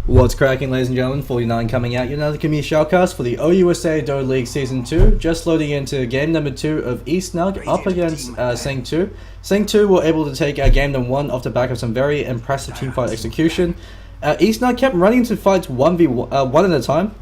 What's cracking, ladies and gentlemen? 49 coming out, another community shoutcast for the OUSA Dota League Season 2. Just loading into game number 2 of eSnug up against SINGTO. SINGTO were able to take game number 1 off the back of some very impressive teamfight execution. eSnug kept running into fights 1v1 at a time.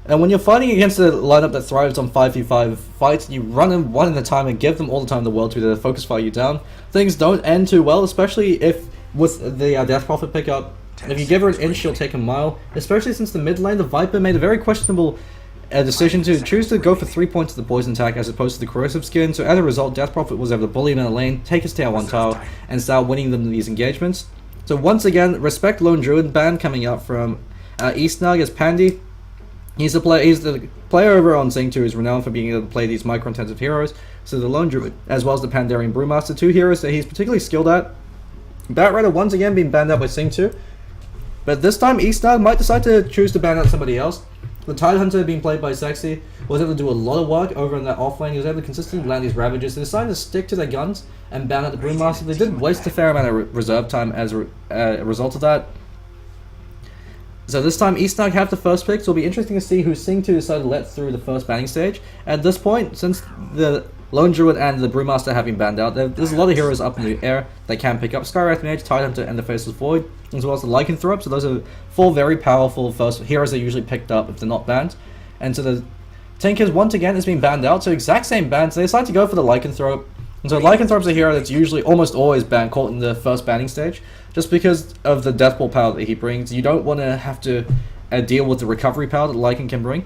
And when you're fighting against a lineup that thrives on 5v5 fights, you run them one at a time and give them all the time in the world to focus fire you down. Things don't end too well, especially if with the Death Prophet pickup. If you give her an inch, she'll take a mile, especially since the mid lane, the Viper made a very questionable decision to choose to go for 3 points of the poison attack as opposed to the corrosive skin. So as a result, Death Prophet was able to bully him in the lane, take his tier 1 tower, and start winning them in these engagements. So once again, respect Lone Druid ban coming out from eSnug as Pandy. He's the player over on SINGTO who is renowned for being able to play these micro-intensive heroes. So the Lone Druid, as well as the Pandarian Brewmaster, 2 heroes that he's particularly skilled at. Batrider once again being banned out by SINGTO. But this time, eSnug might decide to choose to ban out somebody else. The Tidehunter being played by Sexy was able to do a lot of work over in that offlane. He was able to consistently land these Ravages. They decided to stick to their guns and ban out the Brewmaster. They did waste a fair amount of reserve time as a result of that. So this time, eSnug have the first pick, so it'll be interesting to see who SINGTO decided to let through the first banning stage. At this point, since the Lone Druid and the Brewmaster have been banned out, there's a lot of heroes up in the air that can pick up Skywrath Mage, Tidehunter, and the Faceless Void, as well as the Lycanthrope. So those are 4 very powerful first heroes that are usually picked up if they're not banned. And so the Tinkers once again has been banned out, so exact same ban, so they decide to go for the Lycanthrope. And so Lycanthrope's a hero that's usually almost always banned, caught in the first banning stage, just because of the death ball power that he brings. You don't want to have to deal with the recovery power that Lycan can bring,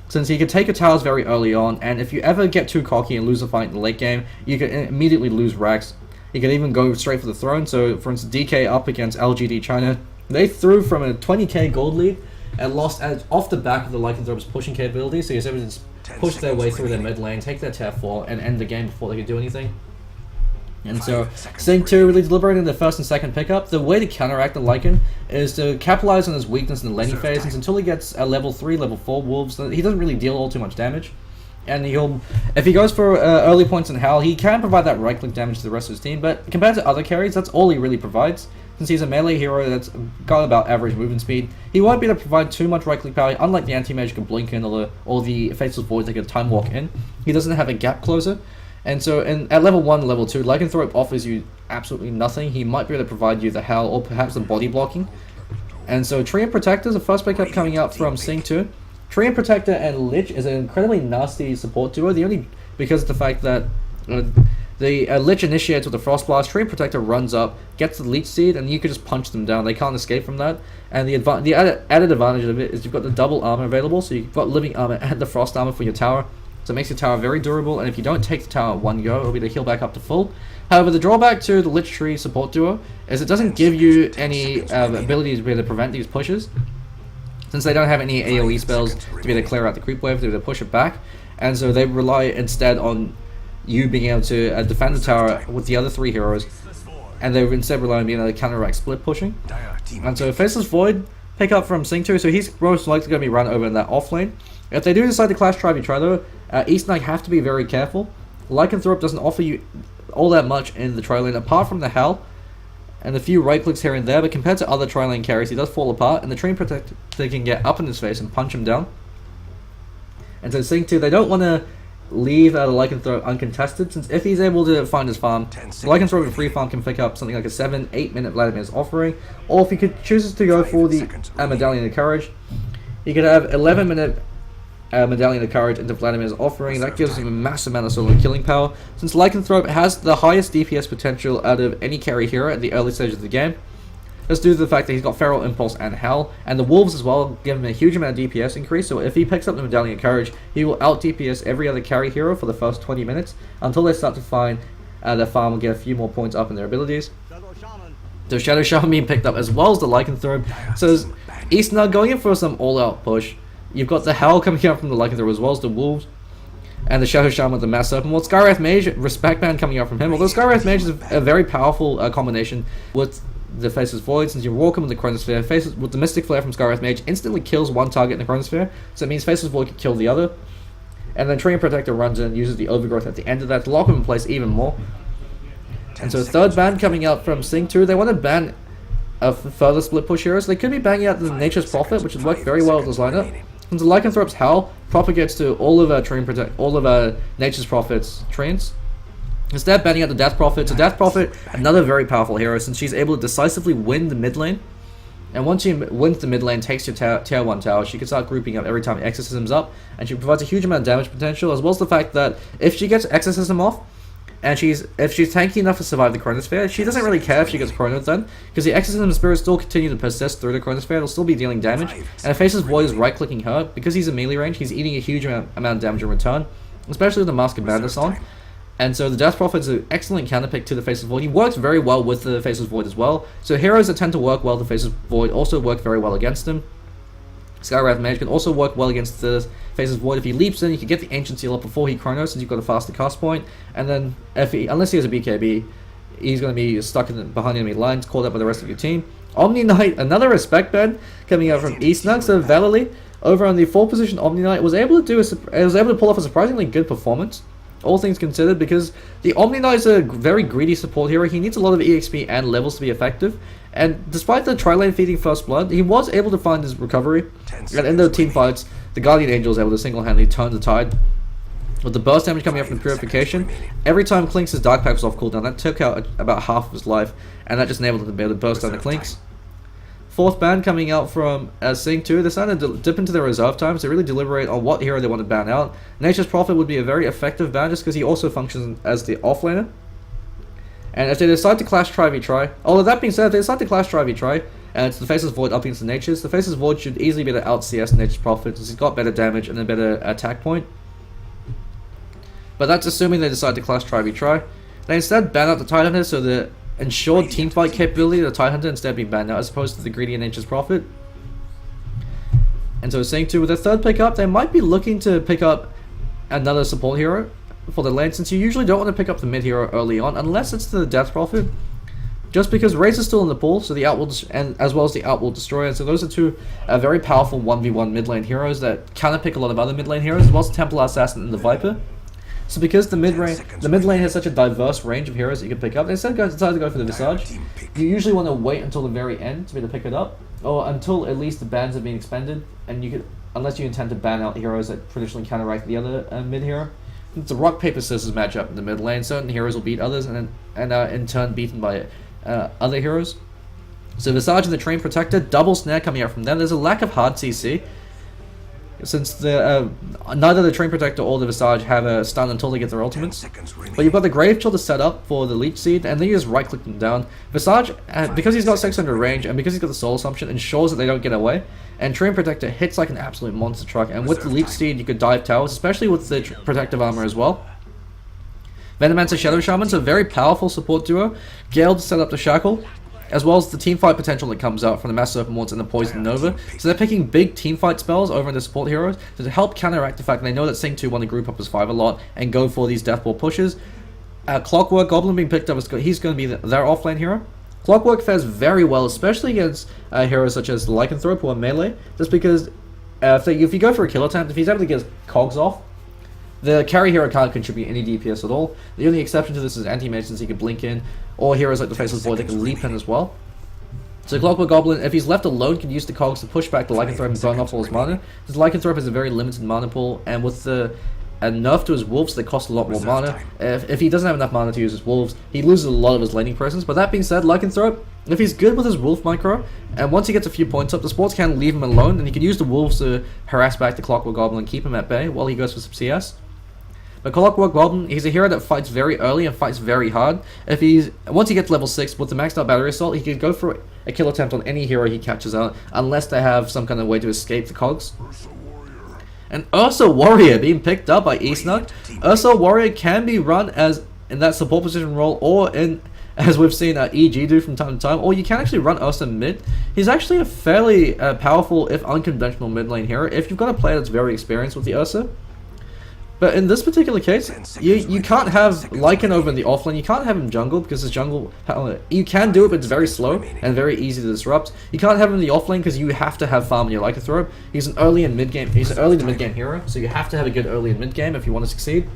since he can take your towers very early on, and if you ever get too cocky and lose a fight in the late game, you can immediately lose racks. You can even go straight for the throne. So for instance, DK up against LGD China, they threw from a 20k gold lead and lost off the back of the Lycanthrope's pushing capability, so he was able to just push their way through their mid lane, take their tier 4, and end the game before they could do anything. And so, SINGTO really deliberating the first and second pickup. The way to counteract the Lycan is to capitalize on his weakness in the laning phase, and until he gets a level 3, level 4 wolves, he doesn't really deal all too much damage. And if he goes for early points in Hell, he can provide that right-click damage to the rest of his team, but compared to other carries, that's all he really provides. Since he's a melee hero that's got about average movement speed, he won't be able to provide too much right-click power, unlike the anti-mage can blink in or the Faceless Void that can time walk in. He doesn't have a gap closer. And so at level 1 and level 2, Lycanthrope offers you absolutely nothing. He might be able to provide you the Hell or perhaps the body blocking. And so Treant Protector is the first pickup coming out from SINGTO. Treant Protector and Lich is an incredibly nasty support duo, because of the fact that the Lich initiates with the Frost Blast, Treant Protector runs up, gets the Leech Seed, and you can just punch them down. They can't escape from that. And the added advantage of it is you've got the double armor available, so you've got living armor and the frost armor for your tower. So it makes your tower very durable, and if you don't take the tower at one go, it'll be to heal back up to full. However, the drawback to the Lich Tree support duo is it doesn't give you any ability to be able to prevent these pushes, since they don't have any AoE spells to be able to clear out the creep wave, to be able to push it back. And so they rely instead on you being able to defend the tower with the other 3 heroes, and they instead rely on being able to counteract split pushing. And so Faceless Void pick up from SINGTO, so he's most likely going to be run over in that off lane. If they do decide to clash try though, eSnug have to be very careful. Lycanthrope doesn't offer you all that much in the tri lane, apart from the Hell and a few right clicks here and there, but compared to other tri lane carries, he does fall apart, and the Treant Protector can get up in his face and punch him down. And so SINGTO, they don't want to leave the Lycanthrope uncontested, since if he's able to find his farm, the Lycanthrope with free farm can pick up something like a 7-8 minute Vladimir's Offering, or if he chooses to go for the Medallion of Courage, he could have 11-minute Medallion of Courage into Vladimir's Offering. That gives him a massive amount of solo killing power, since Lycanthrope has the highest DPS potential out of any carry hero at the early stages of the game. That's due to the fact that he's got Feral Impulse and Hell, and the Wolves as well give him a huge amount of DPS increase, so if he picks up the Medallion of Courage, he will out DPS every other carry hero for the first 20 minutes, until they start to find their farm will get a few more points up in their abilities. So Shadow Shaman being picked up as well as the Lycanthrope, so eSnug going in for some all-out push. You've got the Hell coming out from the Lycanthrope as well as the Wolves, and the Shadow Shaman with the Mass Serpent. Well, Skywrath Mage, Respect Band coming out from him, although Skywrath Mage is a very powerful combination with the Faceless Void, since you walk him with the Chronosphere. With the Mystic Flare from Skywrath Mage instantly kills one target in the Chronosphere, so it means Faceless Void can kill the other. And then Treant Protector runs in and uses the Overgrowth at the end of that to lock him in place even more. And so third ban coming out from SINGTO, they want to ban further split push heroes. They could be banging out the Nature's Prophet, which would work very well with this lineup. Since the Lycanthrope's Howl propagates to all of Nature's Prophet's Treants. Instead, banning out the Death Prophet. So Death Prophet, another very powerful hero, since she's able to decisively win the mid lane. And once she wins the mid lane, takes your tier 1 tower, she can start grouping up every time Exorcism's up, and she provides a huge amount of damage potential, as well as the fact that if she gets Exorcism off, and if she's tanky enough to survive the Chronosphere, she doesn't really care if she gets Chronoed then, because the Exorcism Spirit still continue to persist through the Chronosphere, it'll still be dealing damage, and if Faceless Void is right-clicking her, because he's in melee range, he's eating a huge amount of damage in return, especially with the Mask of Madness on. And so the Death Prophet is an excellent counter pick to the Faceless Void. He works very well with the Faceless Void as well. So heroes that tend to work well with the Faceless Void also work very well against him. Skywrath Mage can also work well against the Faceless Void. If he leaps in, you can get the Ancient Seal up before he Chronos, since you've got a faster cast point. And then, unless he has a BKB, he's going to be stuck behind enemy lines, caught up by the rest of your team. Omni Knight, another respect band coming out from eSnug. So Valley, over on the 4th position, Omni Knight was able to pull off a surprisingly good performance. All things considered, because the Omni Knight is a very greedy support hero. He needs a lot of EXP and levels to be effective. And despite the tri-lane feeding First Blood, he was able to find his recovery. And in the team fights, the Guardian Angel was able to single-handedly turn the tide. With the burst damage coming up from Purification, every time Clinks' Dark Pact was off cooldown, that took out about half of his life. And that just enabled him to be able to burst down the Clinks. 4th ban coming out from SINGTO. They're starting to dip into their reserve times to really deliberate on what hero they want to ban out. Nature's Prophet would be a very effective ban just because he also functions as the offlaner. And if they decide to clash try, although that being said, if they decide to clash try, and it's the Faceless Void up against the Natures, the Faceless Void should easily be able to out CS Nature's Prophet since he's got better damage and a better attack point. But that's assuming they decide to clash try. They instead ban out the Tidehunter, so the ensured teamfight capability of the Tidehunter instead being banned out, as opposed to the greedy Nature's Prophet. And so SINGTO, with their 3rd pickup, they might be looking to pick up another support hero for the lane, since you usually don't want to pick up the mid hero early on, unless it's the Death Prophet. Just because Razor's still in the pool, so the Outworld, and as well as the Outworld Destroyer, so those are two very powerful 1v1 mid lane heroes that counter pick a lot of other mid lane heroes, as well as the Templar Assassin and the Viper. So because the mid lane has such a diverse range of heroes that you can pick up, they instead decide to go for the Visage. You usually want to wait until the very end to be able to pick it up, or until at least the bans have been expended, and you could, unless you intend to ban out heroes that traditionally counteract the other mid hero. It's a rock paper scissors matchup in the mid lane. Certain heroes will beat others, and in turn beaten by other heroes. So Visage and the Treant Protector, double snare coming out from them. There's a lack of hard CC. Since neither the Treant Protector or the Visage have a stun until they get their ultimates. But you've got the Grave Chill to set up for the Leech Seed, and then you just right-click them down. Visage, because he's got 600 range, and because he's got the Soul Assumption, ensures that they don't get away. And Treant Protector hits like an absolute monster truck, and with the Leech Seed you could dive towers, especially with the protective armor as well. Venomancer Shadow Shaman's a very powerful support duo. Gale to set up the Shackle, as well as the teamfight potential that comes out from the Mass Serpent Wards and the Poison Nova. So they're picking big teamfight spells over in the support heroes to help counteract the fact that they know that SINGTO want to group up as 5 a lot and go for these Deathball pushes. Clockwork Goblin being picked up, he's going to be their offlane hero. Clockwork fares very well, especially against heroes such as the Lycanthrope who are melee, just because if you go for a kill attempt, if he's able to get cogs off, the carry hero can't contribute any DPS at all. The only exception to this is anti-mage, since he can blink in, or heroes like the Faceless Void that can leap in as well. So Clockwork Goblin, if he's left alone, can use the cogs to push back the Lycanthrope and burn off all his mana. Because Lycanthrope has a very limited mana pool, and with the nerf to his wolves, they cost a lot more mana. If he doesn't have enough mana to use his wolves, he loses a lot of his laning presence. But that being said, Lycanthrope, if he's good with his wolf micro, and once he gets a few points up, the sports can leave him alone, and he can use the wolves to harass back the Clockwork Goblin and keep him at bay while he goes for some CS. But Clockwork Goblin, he's a hero that fights very early and fights very hard. Once he gets level 6 with the maxed out battery assault, he can go for a kill attempt on any hero he catches out, unless they have some kind of way to escape the cogs. And Ursa Warrior being picked up by eSnug. Ursa Warrior can be run as in that support position role, or in, as we've seen EG do from time to time, or you can actually run Ursa mid. He's actually a fairly powerful, if unconventional, mid lane hero if you've got a player that's very experienced with the Ursa. But in this particular case, you can't have Lycan over in the offlane. You can't have him jungle because his jungle, you can do it, but it's very slow and very easy to disrupt. You can't have him in the offlane because you have to have farm in your Lycanthrope. He's an early and mid game. He's an early to mid game hero, so you have to have a good early and mid game if you want to succeed.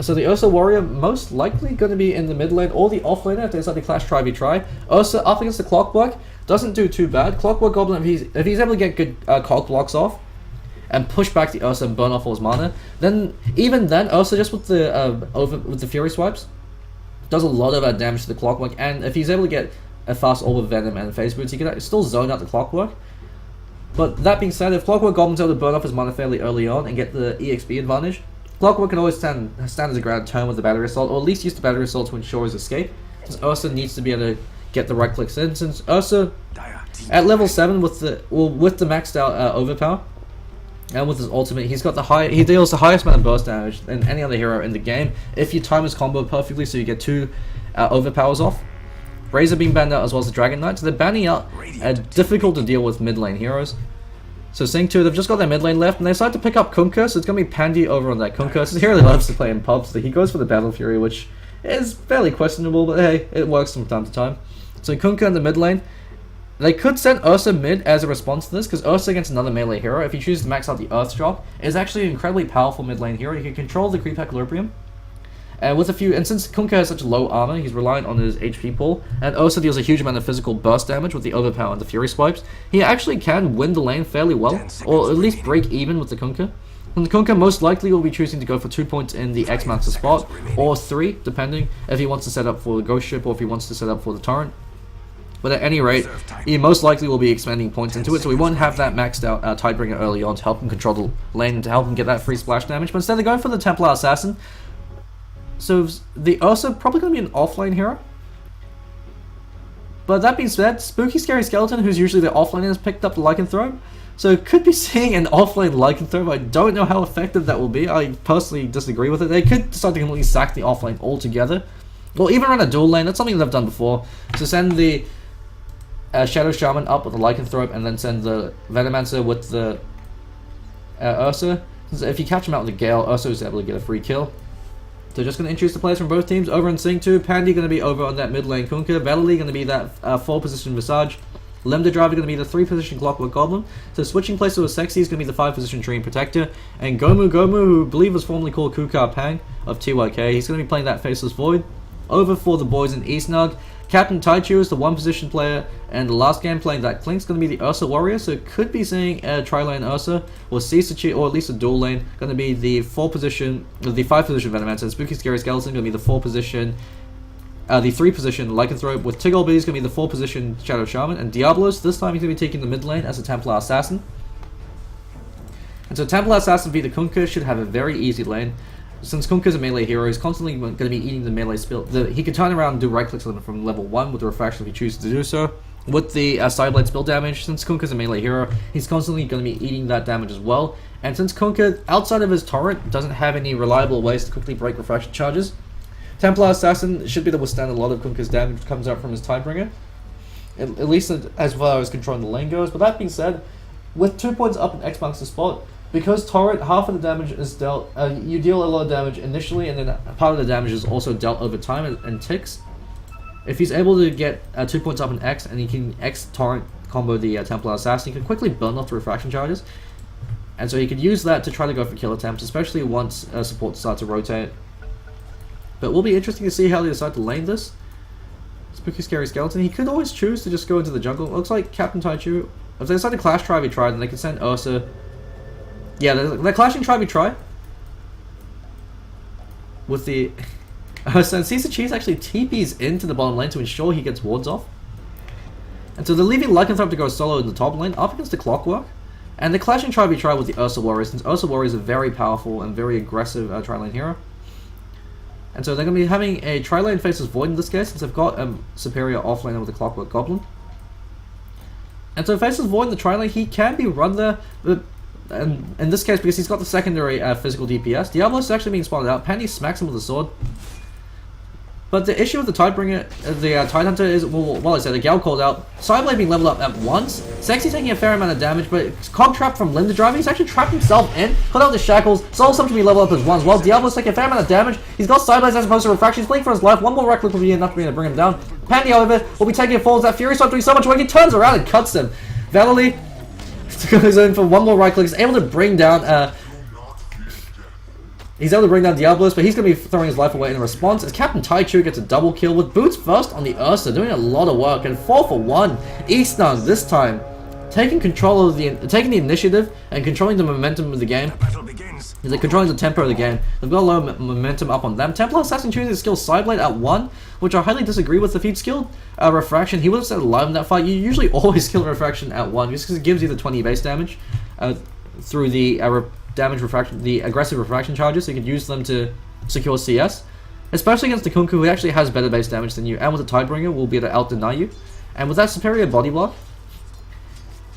So the Ursa Warrior most likely going to be in the mid lane or the off lane if they decide to clash try. Ursa up against the Clockwork doesn't do too bad. Clockwork Goblin, if he's able to get good cog blocks off and push back the Ursa and burn off all his mana, then even then Ursa just with the Fury swipes does a lot of damage to the Clockwork, and if he's able to get a fast Orb of Venom and Phase Boots, he can still zone out the Clockwork. But that being said, if Clockwork Goblin's able to burn off his mana fairly early on and get the EXP advantage, Clockwork can always stand as a ground turn with the Battery Assault, or at least use the Battery Assault to ensure his escape, since Ursa needs to be able to get the right clicks in, since Ursa, at level 7 with the maxed out overpower, and with his ultimate, he deals the highest amount of burst damage than any other hero in the game, if you time his combo perfectly so you get 2 overpowers off. Razor being banned out as well as the Dragon Knight, so they're banning out difficult to deal with mid lane heroes. So SINGTO, they've just got their mid lane left, and they decide to pick up Kunkka, so it's going to be Pandy over on that Kunkka. So he really loves to play in pubs, so he goes for the Battle Fury, which is fairly questionable, but hey, it works from time to time. So Kunkka in the mid lane, they could send Ursa mid as a response to this, because Ursa against another melee hero, if he chooses to max out the Earth Shock, is actually an incredibly powerful mid lane hero. He can control the creep equilibrium. And since Kunkka has such low armor, he's reliant on his HP pool, and Ursa deals a huge amount of physical burst damage with the overpower and the Fury swipes, he actually can win the lane fairly well, or at least break even with the Kunkka. And the Kunkka most likely will be choosing to go for 2 points in the X-Master spot, or 3, depending if he wants to set up for the Ghost Ship or if he wants to set up for the Torrent. But at any rate, he most likely will be expending points into it, so we won't have that maxed out Tidebringer early on to help him control the lane and to help him get that free splash damage, but instead they're going for the Templar Assassin. So the Ursa probably going to be an offlane hero. But that being said, Spooky Scary Skeleton, who's usually the offlane, has picked up the Lycanthrope. So could be seeing an offlane Lycanthrope. I don't know how effective that will be. I personally disagree with it. They could decide to completely sack the offlane altogether. Or even run a dual lane. That's something they've done before. So send the Shadow Shaman up with the Lycanthrope and then send the Venomancer with the Ursa. So if you catch him out with the Gale, Ursa is able to get a free kill. So just going to introduce the players from both teams. Over in SINGTO, Pandy going to be over on that mid lane Kunkka, Valley going to be that 4 position Visage, Limder Driver going to be the 3 position Clockwork Goblin. So switching places with Sexy is going to be the 5 position Treant Protector, and Gomu, who I believe was formerly called Kunkka Pang of TYK, he's going to be playing that Faceless Void. Over for the boys in eSnug, Captain Taichu is the 1 position player, and the last game playing that Clink's going to be the Ursa Warrior, so could be seeing a tri-lane Ursa, or Cisachi, or at least a dual lane, going to be the 5 position Venomancer, and Spooky Scary Skeleton going to be the 4 position, the 3 position Lycanthrope, with Tigol B is going to be the 4 position Shadow Shaman, and Diablos, this time he's going to be taking the mid lane as a Templar Assassin. And so Templar Assassin v the Kunkka should have a very easy lane. Since Kunkka's a melee hero, he's constantly going to be eating the melee spill. He can turn around and do right clicks on him from level 1 with the refraction if he chooses to do so. With the Sideblade spill damage, since Kunkka's a melee hero, he's constantly going to be eating that damage as well. And since Kunkka, outside of his torrent, doesn't have any reliable ways to quickly break refraction charges, Templar Assassin should be able to withstand a lot of Kunkka's damage that comes out from his Tidebringer. At least as far as controlling the lane goes. But that being said, with 2 points up in X-Master spot, because Torrent, half of the damage is dealt, you deal a lot of damage initially, and then part of the damage is also dealt over time and ticks. If he's able to get 2 points up in X, and he can X-Torrent combo the Templar Assassin, he can quickly burn off the refraction charges. And so he could use that to try to go for kill attempts, especially once support starts to rotate. But it will be interesting to see how they decide to lane this. Spooky Scary Skeleton, he could always choose to just go into the jungle. It looks like Captain Taichu, if they decide to clash try, then they can send Ursa. Yeah, they're clashing try with the Ursa, and Cisachi actually TPs into the bottom lane to ensure he gets wards off. And so they're leaving Lycanthrope to go solo in the top lane up against the Clockwork. And they're clashing try with the Ursa Warrior, since Ursa Warrior is a very powerful and very aggressive tri-lane hero. And so they're going to be having a tri-lane Faceless Void in this case, since they've got a superior offlaner with the Clockwork Goblin. And so Faceless Void in the tri-lane, he can be run there, but and in this case, because he's got the secondary physical DPS, Diablos is actually being spotted out. Pandy smacks him with a sword. But the issue with the Tidebringer, the Tidehunter is, well, I said, the Gal called out, Sideblade being leveled up at once, Sexy taking a fair amount of damage, but Cog Trap from Limder Driver, he's actually trapped himself in, put out the Shackles, Soul Sum to be leveled up as once, while Diablo's taking a fair amount of damage, he's got Sideblades as opposed to Refraction, he's playing for his life, one more right click will be enough to bring him down. Pandy, however, will be taking a fall as that Fury Swipe doing so much work, he turns around and cuts him. Valley goes in for one more right click, is able to bring down He's able to bring down Diablos, but he's going to be throwing his life away in response as Captain Taichu gets a double kill with boots first on the Ursa, doing a lot of work, and 4 for 1. eSnug this time taking control of taking the initiative and controlling the momentum of the game. They're controlling the tempo of the game. They've got a lot of momentum up on them. Templar Assassin choosing his skill Sideblade at 1, which I highly disagree with. If he'd skilled Refraction, he would have stayed alive in that fight. You usually always kill Refraction at 1 just because it gives you the 20 base damage through the damage refraction, the aggressive refraction charges, so you could use them to secure CS. Especially against the Kunkka, who actually has better base damage than you, and with the Tidebringer will be able to out-deny you. And with that superior body block,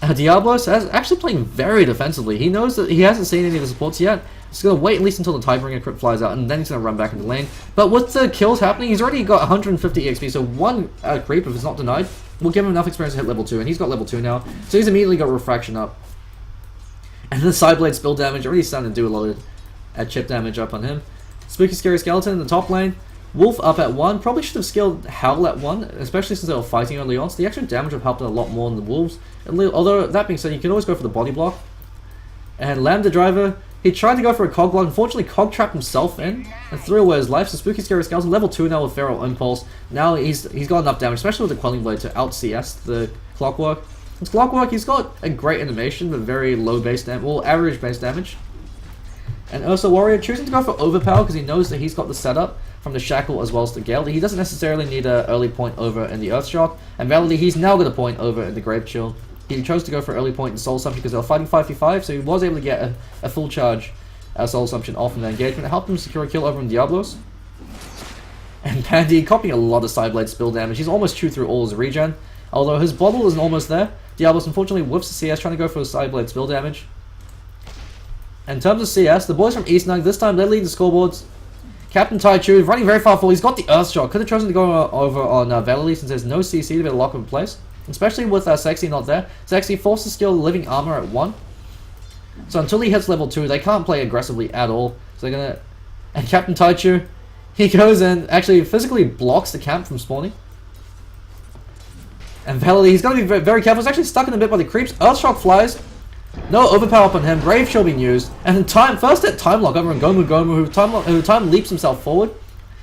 Diablos is actually playing very defensively. He knows that he hasn't seen any of the supports yet. He's going to wait at least until the Tidebringer crit flies out, and then he's going to run back into lane. But with the kills happening, he's already got 150 EXP, so one creep, if it's not denied, will give him enough experience to hit level 2, and he's got level 2 now. So he's immediately got Refraction up. And the Sideblade spill damage already starting to do a lot of chip damage up on him. Spooky Scary Skeleton in the top lane. Wolf up at 1. Probably should have skilled Howl at 1, especially since they were fighting early on. So the extra damage would have helped a lot more than the Wolves. Although, that being said, you can always go for the body block. And Lambda Driver, he tried to go for a Cog block. Unfortunately, Cog trapped himself in and threw away his life. So Spooky Scary Skeleton, level 2 now with Feral Impulse. Now he's got enough damage, especially with the Quelling Blade, to out CS the Clockwork. It's Clockwork, he's got a great animation, but very low base damage, well, average base damage. And Ursa Warrior choosing to go for Overpower because he knows that he's got the setup from the Shackle as well as the Gale. He doesn't necessarily need an early point over in the Earthshock. And Validly, he's now got a point over in the Grave Chill. He chose to go for early point in Soul Assumption because they were fighting 5v5, so he was able to get a full charge Soul Assumption off in the engagement. It helped him secure a kill over in Diablos. And Pandy copying a lot of Sideblade spill damage. He's almost chewed through all his regen. Although his bottle isn't almost there. Diablos unfortunately whiffs the CS, trying to go for a Sideblade spill damage. In terms of CS, the boys from eSnug, this time they lead the scoreboards. Captain Taichu is running very far forward. He's got the Earthshock. Could have chosen to go over on Validly since there's no CC to be able to lock him in place. Especially with Sexy not there. Sexy forces skill Living Armor at 1. So until he hits level 2, they can't play aggressively at all. So they're gonna... And Captain Taichu, he goes in, actually physically blocks the camp from spawning. And Validly, he's got to be very careful. He's actually stuck in a bit by the creeps. Earthshock flies. No overpower up on him. Brave Chill being used. And then first hit Time Lock over on Gomu Gomu, who time leaps himself forward.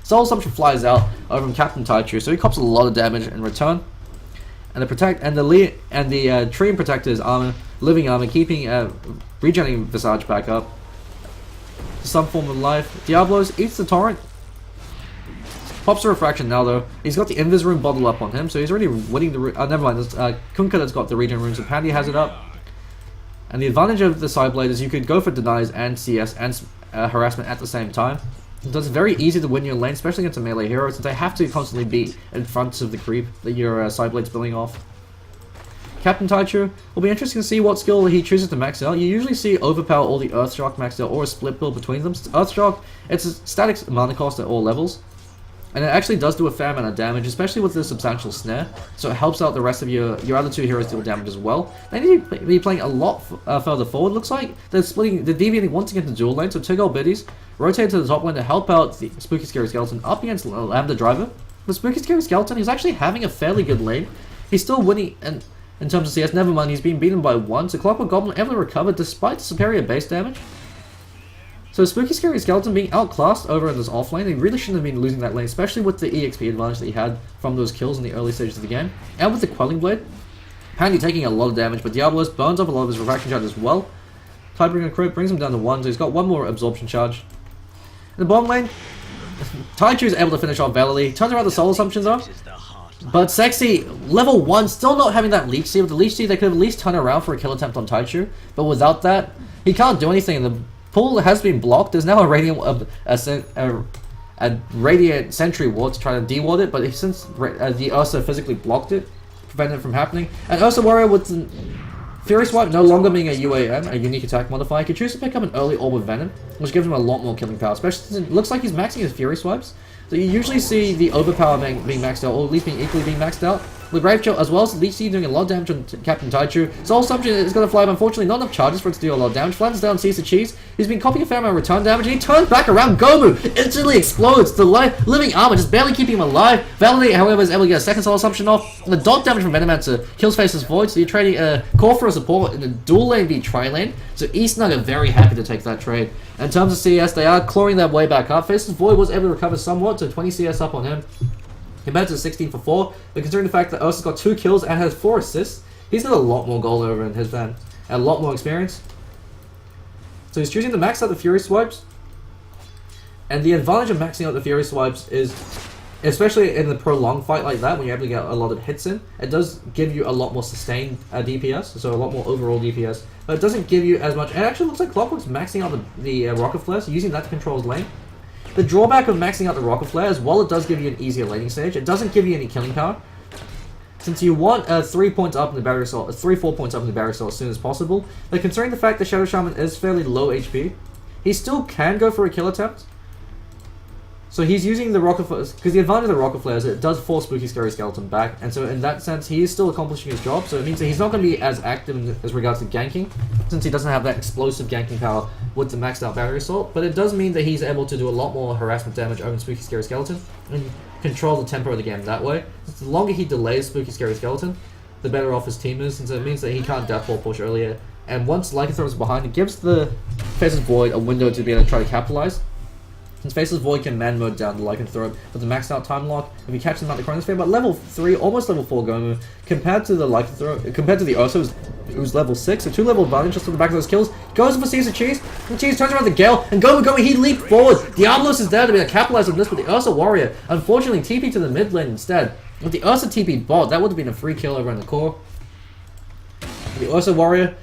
Soul Assumption flies out over from Captain Taichu, so he cops a lot of damage in return. And the Treant Protector's armor, living armor, keeping regenerating Visage back up. Some form of life. Diablos eats the torrent. Pops the Refraction now though. He's got the Invis Rune bottle up on him, so he's already winning the... never mind, there's Kunkka that's got the regen rune, so Pandy has it up. And the advantage of the Sideblade is you could go for denies and CS and harassment at the same time. So it's very easy to win your lane, especially against a melee hero, since they have to constantly be in front of the creep that your Sideblade's building off. Captain Taichu, will be interesting to see what skill he chooses to max out. You usually see Overpower or the Earthshock maxed out, or a split build between them. Earthshock, it's a static mana cost at all levels. And it actually does do a fair amount of damage, especially with the substantial snare. So it helps out the rest of your other two heroes deal damage as well. They need to be playing a lot further forward. Looks like they're deviating once again to dual lane. So two gold biddies rotate to the top lane to help out the Spooky Scary Skeleton up against Lambda Driver. The Spooky Scary Skeleton, he's actually having a fairly good lane. He's still winning in terms of CS. Never mind, he's been beaten by 1. So Clockwork Goblin able to recover despite the superior base damage. So Spooky Scary Skeleton being outclassed over in this off lane, he really shouldn't have been losing that lane, especially with the EXP advantage that he had from those kills in the early stages of the game. And with the Quelling Blade, Pandy taking a lot of damage, but Diablos burns off a lot of his refraction charge as well. Tidebringer crit brings him down to 1, so he's got 1 more absorption charge. In the bottom lane, Taichu is able to finish off Validly. Turns around the Soul Assumptions though. But Sexy, level 1, still not having that Leech Seed. With the Leech Seed, they could at least turn around for a kill attempt on Taichu. But without that, he can't do anything. The pool has been blocked. There's now a Radiant Sentry Ward to try to de-ward it, but since the Ursa physically blocked it, prevented it from happening. And Ursa Warrior with the Fury Swipe no longer being a UAM, a unique attack modifier, can choose to pick up an early Orb of Venom, which gives him a lot more killing power, especially since it looks like he's maxing his Fury Swipes. So you usually see the Overpower being maxed out, or at least being equally being maxed out. with Brave Chill, as well as Lee doing a lot of damage on Captain Taichu. Soul Assumption is going to fly, but unfortunately not enough charges for it to do a lot of damage. Flattens down Caesar Cheese, who's been copying a fair amount of return damage, and he turns back around. Gomu instantly explodes. The living armor just barely keeping him alive. Validate, however, is able to get a second Soul Assumption off. And the dot damage from Venomancer kills Faceless Void, so you're trading a core for a support in a dual lane v tri lane. So eSnug are very happy to take that trade. And in terms of CS, they are clawing their way back up. Faceless Void was able to recover somewhat, so 20 CS up on him, compared to 16 for 4, but considering the fact that Ursa's got 2 kills and has 4 assists, he's got a lot more gold over in his van, and a lot more experience. So he's choosing to max out the Fury Swipes, and the advantage of maxing out the Fury Swipes is, especially in the prolonged fight like that, when you're able to get a lot of hits in, it does give you a lot more sustained DPS, so a lot more overall DPS, but it doesn't give you as much. It actually looks like Clockwork's maxing out the Rocket Flare, so using that to control his lane. The drawback of maxing out the Rocket Flare is, while it does give you an easier laning stage, it doesn't give you any killing power. Since you want 3 points up in the barrier assault, 3-4 points up in the barrier assault as soon as possible, but considering the fact that Shadow Shaman is fairly low HP, he still can go for a kill attempt. So he's using the Rocket Flare, because the advantage of the Rocket Flare is it does force Spooky Scary Skeleton back, and so in that sense he is still accomplishing his job, so it means that he's not going to be as active as regards to ganking, since he doesn't have that explosive ganking power with the maxed out barrier assault, but it does mean that he's able to do a lot more harassment damage over Spooky Scary Skeleton, and control the tempo of the game that way. The longer he delays Spooky Scary Skeleton, the better off his team is, since it means that he can't Deathball push earlier, and once Lycanthrope is behind, it gives the Faceless Void a window to be able to try to capitalize. Since Faceless Void can man mode down the Lycanthrope with the maxed out time lock, if he catches him out the Chronosphere, but level 3, almost level 4 Gomu, compared to the Lycanthrope, compared to the Ursa, who's level 6, a 2-level advantage just on the back of those kills, goes for Caesar Cheese, and Cheese turns around the Gale, and Gomu, he leaped forward. Diablos is there to be able to capitalize on this, but the Ursa Warrior, unfortunately, TP to the mid lane instead. With the Ursa TP bot, that would have been a free kill over in the core. The Ursa Warrior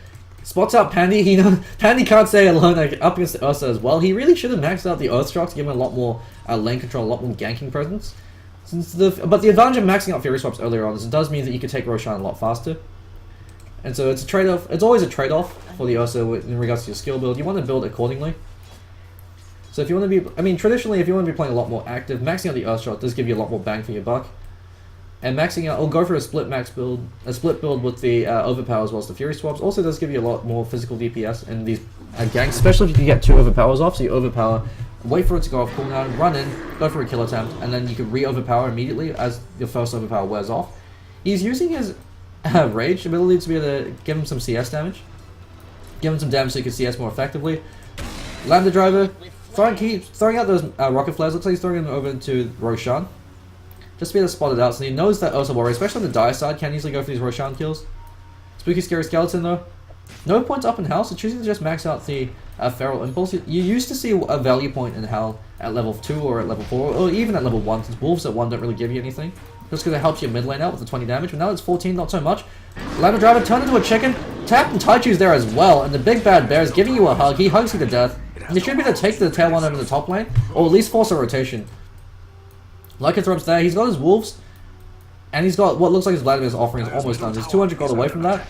spots out Pandy. Pandy can't stay alone up against the Ursa as well. He really should have maxed out the Earthshock to give him a lot more lane control, a lot more ganking presence. But the advantage of maxing out Fury Swaps earlier on is it does mean that you can take Roshan a lot faster. And so it's a trade-off. It's always a trade-off for the Ursa in regards to your skill build. You want to build accordingly. So if you want to be, traditionally, if you want to be playing a lot more active, maxing out the Earthshock does give you a lot more bang for your buck. And maxing out, or go for a split build with the overpower as well as the Fury Swaps, also does give you a lot more physical DPS in these ganks, especially if you get 2 overpowers off. So you overpower, wait for it to go off cooldown, run in, go for a kill attempt, and then you can re-overpower immediately as your first overpower wears off. He's using his rage ability to be able to give him some CS damage, give him some damage so he can CS more effectively. Lambda Driver, throwing out those rocket flares, looks like he's throwing them over into Roshan. Just to be able to spot it out, so he knows that Ursa Warrior, especially on the dire side, can easily go for these Roshan kills. Spooky Scary Skeleton though, no points up in Hell, so choosing to just max out the Feral Impulse. You used to see a value point in Hell at level 2 or at level 4, or even at level 1, since Wolves at 1 don't really give you anything. Just because it helps your mid lane out with the 20 damage, but now it's 14, not so much. Ladder Driver turned into a chicken, tapped and Taichu's there as well, and the Big Bad Bear is giving you a hug. He hugs you to death. And you should be able to take the tail one over the top lane, or at least force a rotation. Lycanthrope's there, he's got his Wolves, and he's got what looks like his Vladimir's offering is almost done. He's 200 gold away from that.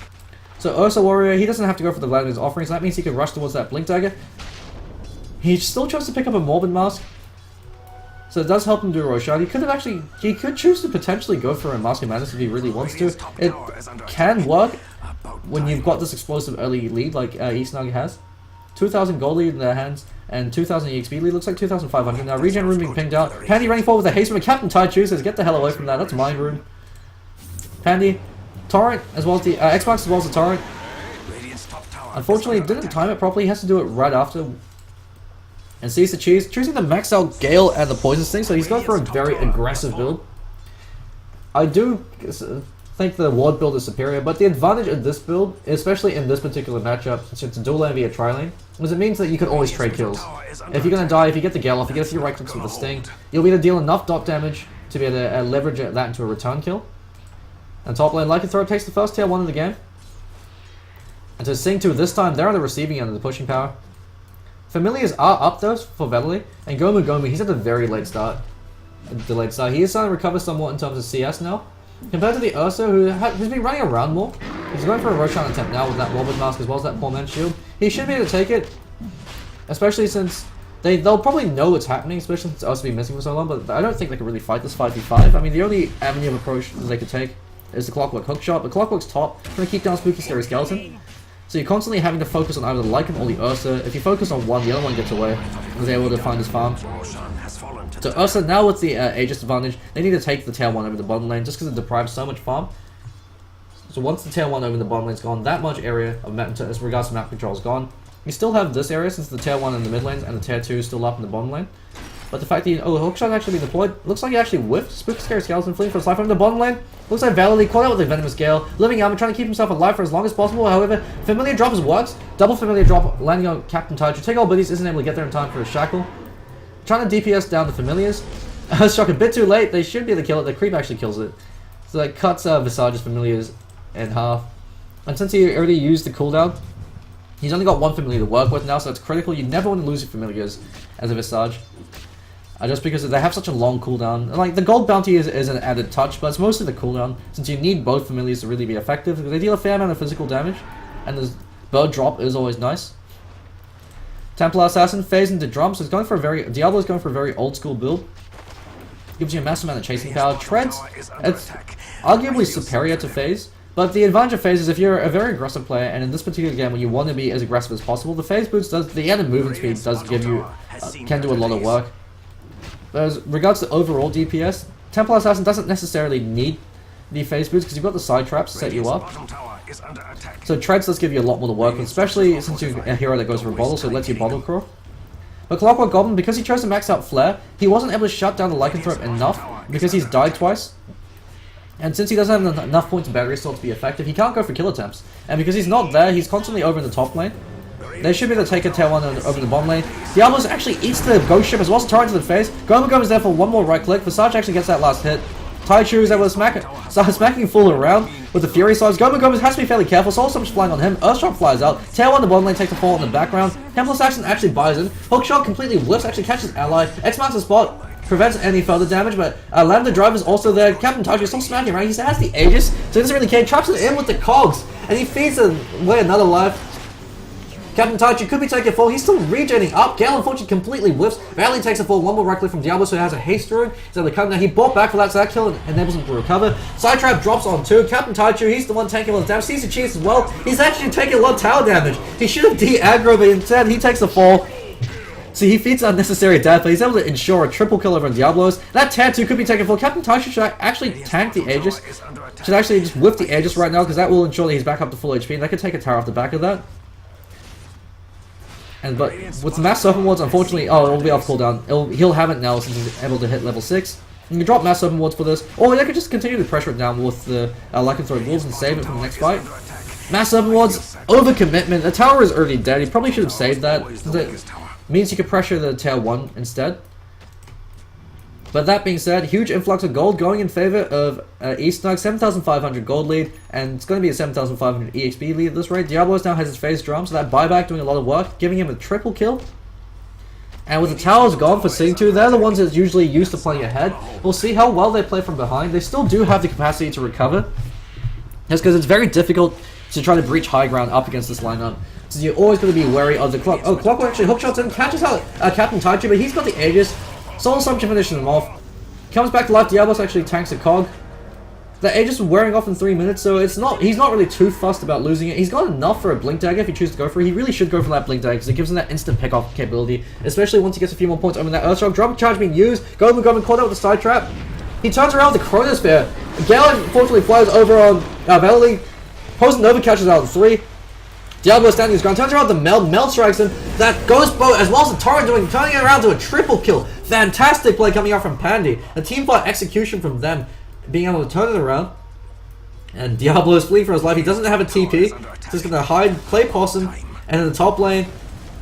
So Ursa Warrior, he doesn't have to go for the Vladimir's offering, so that means he can rush towards that Blink Dagger. He still chose to pick up a Morbid Mask, so it does help him do Roshan. He could choose to potentially go for a Mask of Madness if he really wants to. It can work when you've got this explosive early lead like eSnug has. 2,000 gold lead in their hands, and 2,000 EXP lead, looks like 2,500 now. Regen Room being pinged out. Pandy running forward with a haste room, and Captain Taichu says, get the hell away from that, that's Mind Room. Pandy, Torrent, as well as the Xbox as well as the Torrent. Unfortunately, didn't time it properly, he has to do it right after. And sees the cheese, choosing the max out Gale and the Poison Sting, so he's going for a very aggressive build. I do think the ward build is superior, but the advantage of this build, especially in this particular matchup, since it's a dual lane via tri-lane, is it means that you can always trade kills. If you're going to die, if you get the Gale off, you get a few right clicks with the Sting, you'll be able to deal enough dot damage to be able to leverage that into a return kill. And top lane, Lycanthrope takes the first tier 1 of the game. And to SINGTO this time, they're on the receiving end of the pushing power. Familiars are up though for Vedley, and Gomu, he's at a very late start. Delayed start. He is starting to recover somewhat in terms of CS now. Compared to the Ursa, who's been running around more. He's going for a Roshan attempt now with that Morbid Mask as well as that Poor Man's Shield. He should be able to take it, especially since they'll probably know what's happening, especially since Ursa has been missing for so long, but I don't think they can really fight this 5v5. I mean, the only avenue of approach that they could take is the Clockwork hookshot, but Clockwork's top, trying to keep down Spooky Scary Skeleton. So you're constantly having to focus on either the Lycan or the Ursa. If you focus on one, the other one gets away, and is able to find his farm. So Ursa, now with the Aegis advantage, they need to take the tail 1 over the bottom lane, just because it deprives so much farm. So once the tail 1 over the bottom lane's gone, that much area of map, as regards to map control is gone. You still have this area since the tail 1 in the mid lanes and the tail 2 is still up in the bottom lane. But the fact that hookshot actually being deployed, looks like he actually whiffed. Spooky Scary Skeleton fleeing for his life from the bottom lane. Looks like Valley caught out with the Venomous Gale. Living Armor trying to keep himself alive for as long as possible. However, Familiar Drop works. Double Familiar Drop landing on Captain Taichu. Take all buddies, isn't able to get there in time for a Shackle. Trying to DPS down the Familiars. Shock a bit too late. They should be able to kill it. The creep actually kills it. So that cuts Visage's Familiars in half. And since he already used the cooldown, he's only got one Familiar to work with now, so it's critical. You never want to lose your Familiars as a Visage. Just because they have such a long cooldown. Like, the gold bounty is an added touch, but it's mostly the cooldown, since you need both Familiars to really be effective, because they deal a fair amount of physical damage, and the bird drop is always nice. Templar Assassin phase into drum, so it's going for a very, Diablo's going for a very old school build. Gives you a massive amount of chasing power. Treant, it's arguably superior to phase, but the advantage of phase is if you're a very aggressive player, and in this particular game when you want to be as aggressive as possible, the phase boost does, the added movement speed does give you, can do a lot of work. But as regards to overall DPS, Templar Assassin doesn't necessarily need the phase boost because you've got the side traps to set you up. So Treads does give you a lot more to work with, especially since you're a hero that goes for a bottle, so it lets you bottle crawl. But Clockwork Goblin, because he chose to max out Flare, he wasn't able to shut down the Lycanthrope enough because he's died twice. And since he doesn't have enough points of battery sword to be effective, he can't go for kill attempts. And because he's not there, he's constantly over in the top lane. They should be able to take a tail 1 over the bottom lane. Diablos actually eats the ghost ship as well as Torrent to the face. Goblin is there for one more right click. Visage actually gets that last hit. Taichu is able to start smacking full around with the Fury Swords. Goblin has to be fairly careful. Soul Summon's flying on him. Earthshock flies out. Tail 1 the bottom lane takes a fall in the background. Templar Assassin actually buys in. Hookshot completely whiffs, actually catches ally. X-Marks the spot. Prevents any further damage, but Lambda Driver's also there. Captain Taichu is still smacking around. He has the Aegis, so he doesn't really care. Traps it in with the cogs, and he feeds away another life. Captain Taichu could be taking a fall. He's still regenerating up. Gale unfortunately completely whiffs. Valley takes a fall. One more right click from Diablo, so he has a haste rune. He's able to come now. He bought back for that, so that kill enables him to recover. Side trap drops on 2. Captain Taichu, he's the one taking a lot of damage. Sees the cheese as well. He's actually taking a lot of tower damage. He should have de-aggro, but instead he takes the fall. So he feeds unnecessary death, but he's able to ensure a triple kill over on Diablos. That Tattoo could be taken full. Captain Taichu should actually tank the Aegis. Should actually just whiff the Aegis right now, because that will ensure that he's back up to full HP, and that could take a tower off the back of that. But with Mass Serpent Wards, unfortunately, it'll be off cooldown. He'll have it now since he's able to hit level 6. You can drop Mass Serpent Wards for this, or they could just continue to pressure it down with the Lycanthrope Wolves and save it for the next fight. Mass Serpent Wards, overcommitment. The tower is already dead. He probably should have saved that. That means you could pressure the tail 1 instead. But that being said, huge influx of gold going in favor of eSnug, 7,500 gold lead, and it's going to be a 7,500 EXP lead at this rate. Diablos now has his phase drum, so that buyback doing a lot of work, giving him a triple kill. And with the towers gone for SINGTO, they're the ones that's usually used to playing ahead. We'll see how well they play from behind. They still do have the capacity to recover. That's because it's very difficult to try to breach high ground up against this lineup. So you're always going to be wary of the clock. Oh, Clockwork actually hookshots in, catches out Captain Taichu, but he's got the Aegis. Soul Assumption finishes him off. Comes back to life. Diablos actually tanks a cog. The Aegis is wearing off in 3 minutes, so he's not really too fussed about losing it. He's got enough for a Blink Dagger if he chooses to go for it. He really should go for that Blink Dagger because it gives him that instant pick-off capability, especially once he gets a few more points over that Earthshock. Drop charge being used. Goblin caught out with the side trap. He turns around with the Chronosphere. Gale unfortunately flies over on Valley. Poison Nova catches out in 3. Diablo standing his ground, turns around the Meld strikes him. That Ghost Bow as well as the Torrent turning it around to a triple kill. Fantastic play coming out from Pandy. A teamfight execution from them, being able to turn it around. And Diablo is fleeing for his life. He doesn't have a TP. He's just going to hide, play Possum, and in the top lane,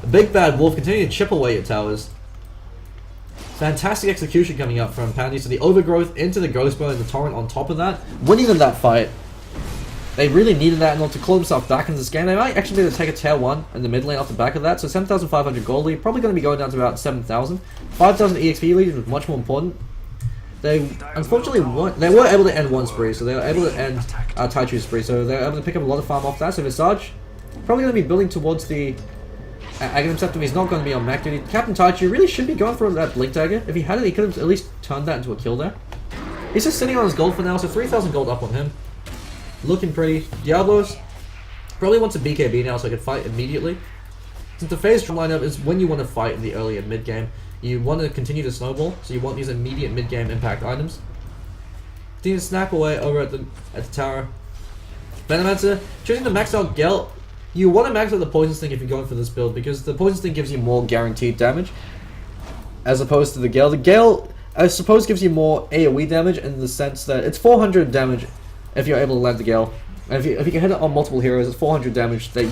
the Big Bad Wolf continuing to chip away at towers. Fantastic execution coming up from Pandy. So the Overgrowth into the Ghost Bow and the Torrent on top of that, winning them that fight. They really needed that in order to claw themselves back into this game. They might actually be able to take a tail 1 in the mid lane off the back of that. So 7,500 gold lead, probably going to be going down to about 7,000. 5,000 EXP lead was much more important. They unfortunately were able to end one spree, so they were able to end Taichu's spree. So they were able to pick up a lot of farm off that. So Visage probably going to be building towards the Aghanim Septum. He's not going to be on mech duty. Captain Taichu really should be going for that Blink Dagger. If he had it, he could have at least turned that into a kill there. He's just sitting on his gold for now, so 3,000 gold up on him. Looking pretty. Diablos probably wants a BKB now so I can fight immediately. Since the phase lineup is when you want to fight in the early and mid game, you want to continue to snowball, so you want these immediate mid game impact items. Continue to snap away over at the tower. Venomancer, choosing to max out Gale. You want to max out the Poison Sting if you're going for this build, because the Poison Sting gives you more guaranteed damage as opposed to the Gale. The Gale, I suppose, gives you more AoE damage in the sense that it's 400 damage if you're able to land the Gale. And if you can hit it on multiple heroes, it's 400 damage that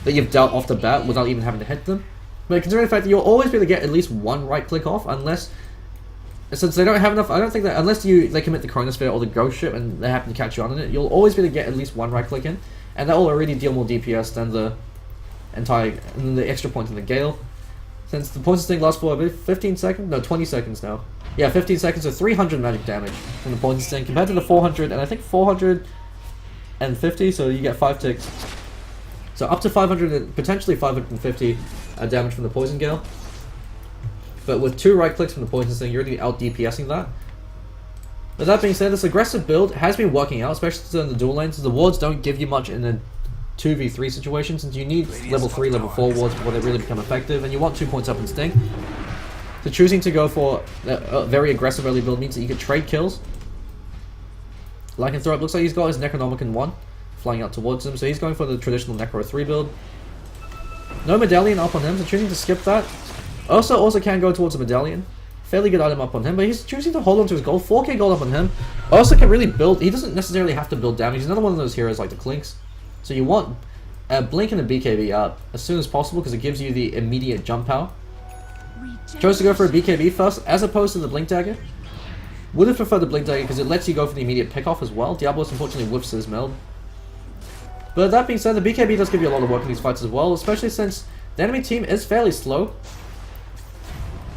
you've dealt off the bat without even having to hit them. But considering the fact that you'll always be able to get at least one right click off, unless, since they don't have enough, I don't think that unless they commit the Chronosphere or the Ghost Ship and they happen to catch you on it, you'll always be able to get at least one right click in, and that will already deal more DPS than the extra points in the Gale. Since the Poison Sting lasts for I believe 15 seconds, no 20 seconds now. Yeah, 15 seconds, so 300 magic damage from the Poison Sting compared to the 400 and I think 450, so you get 5 ticks. So up to 500 and potentially 550 damage from the Poison Gale. But with 2 right clicks from the Poison Sting, you're already out DPSing that. But that being said, this aggressive build has been working out, especially in the dual lanes. The wards don't give you much in a 2v3 situation, since you need level 3, level 4 wards before they really become effective, and you want 2 points up in Sting. So choosing to go for a very aggressive early build means that you can trade kills. Lycanthrope looks like he's got his Necronomicon 1 flying out towards him, so he's going for the traditional Necro 3 build. No Medallion up on him, so choosing to skip that. Ursa also can go towards a Medallion. Fairly good item up on him, but he's choosing to hold on to his gold. 4k gold up on him. Ursa can really build, he doesn't necessarily have to build damage. He's another one of those heroes like the Clinks. So you want a Blink and a BKB up as soon as possible because it gives you the immediate jump power. Chose to go for a BKB first as opposed to the Blink Dagger. Would have preferred the Blink Dagger because it lets you go for the immediate pick off as well. Diablos unfortunately whiffs his meld. But that being said, the BKB does give you a lot of work in these fights as well, especially since the enemy team is fairly slow.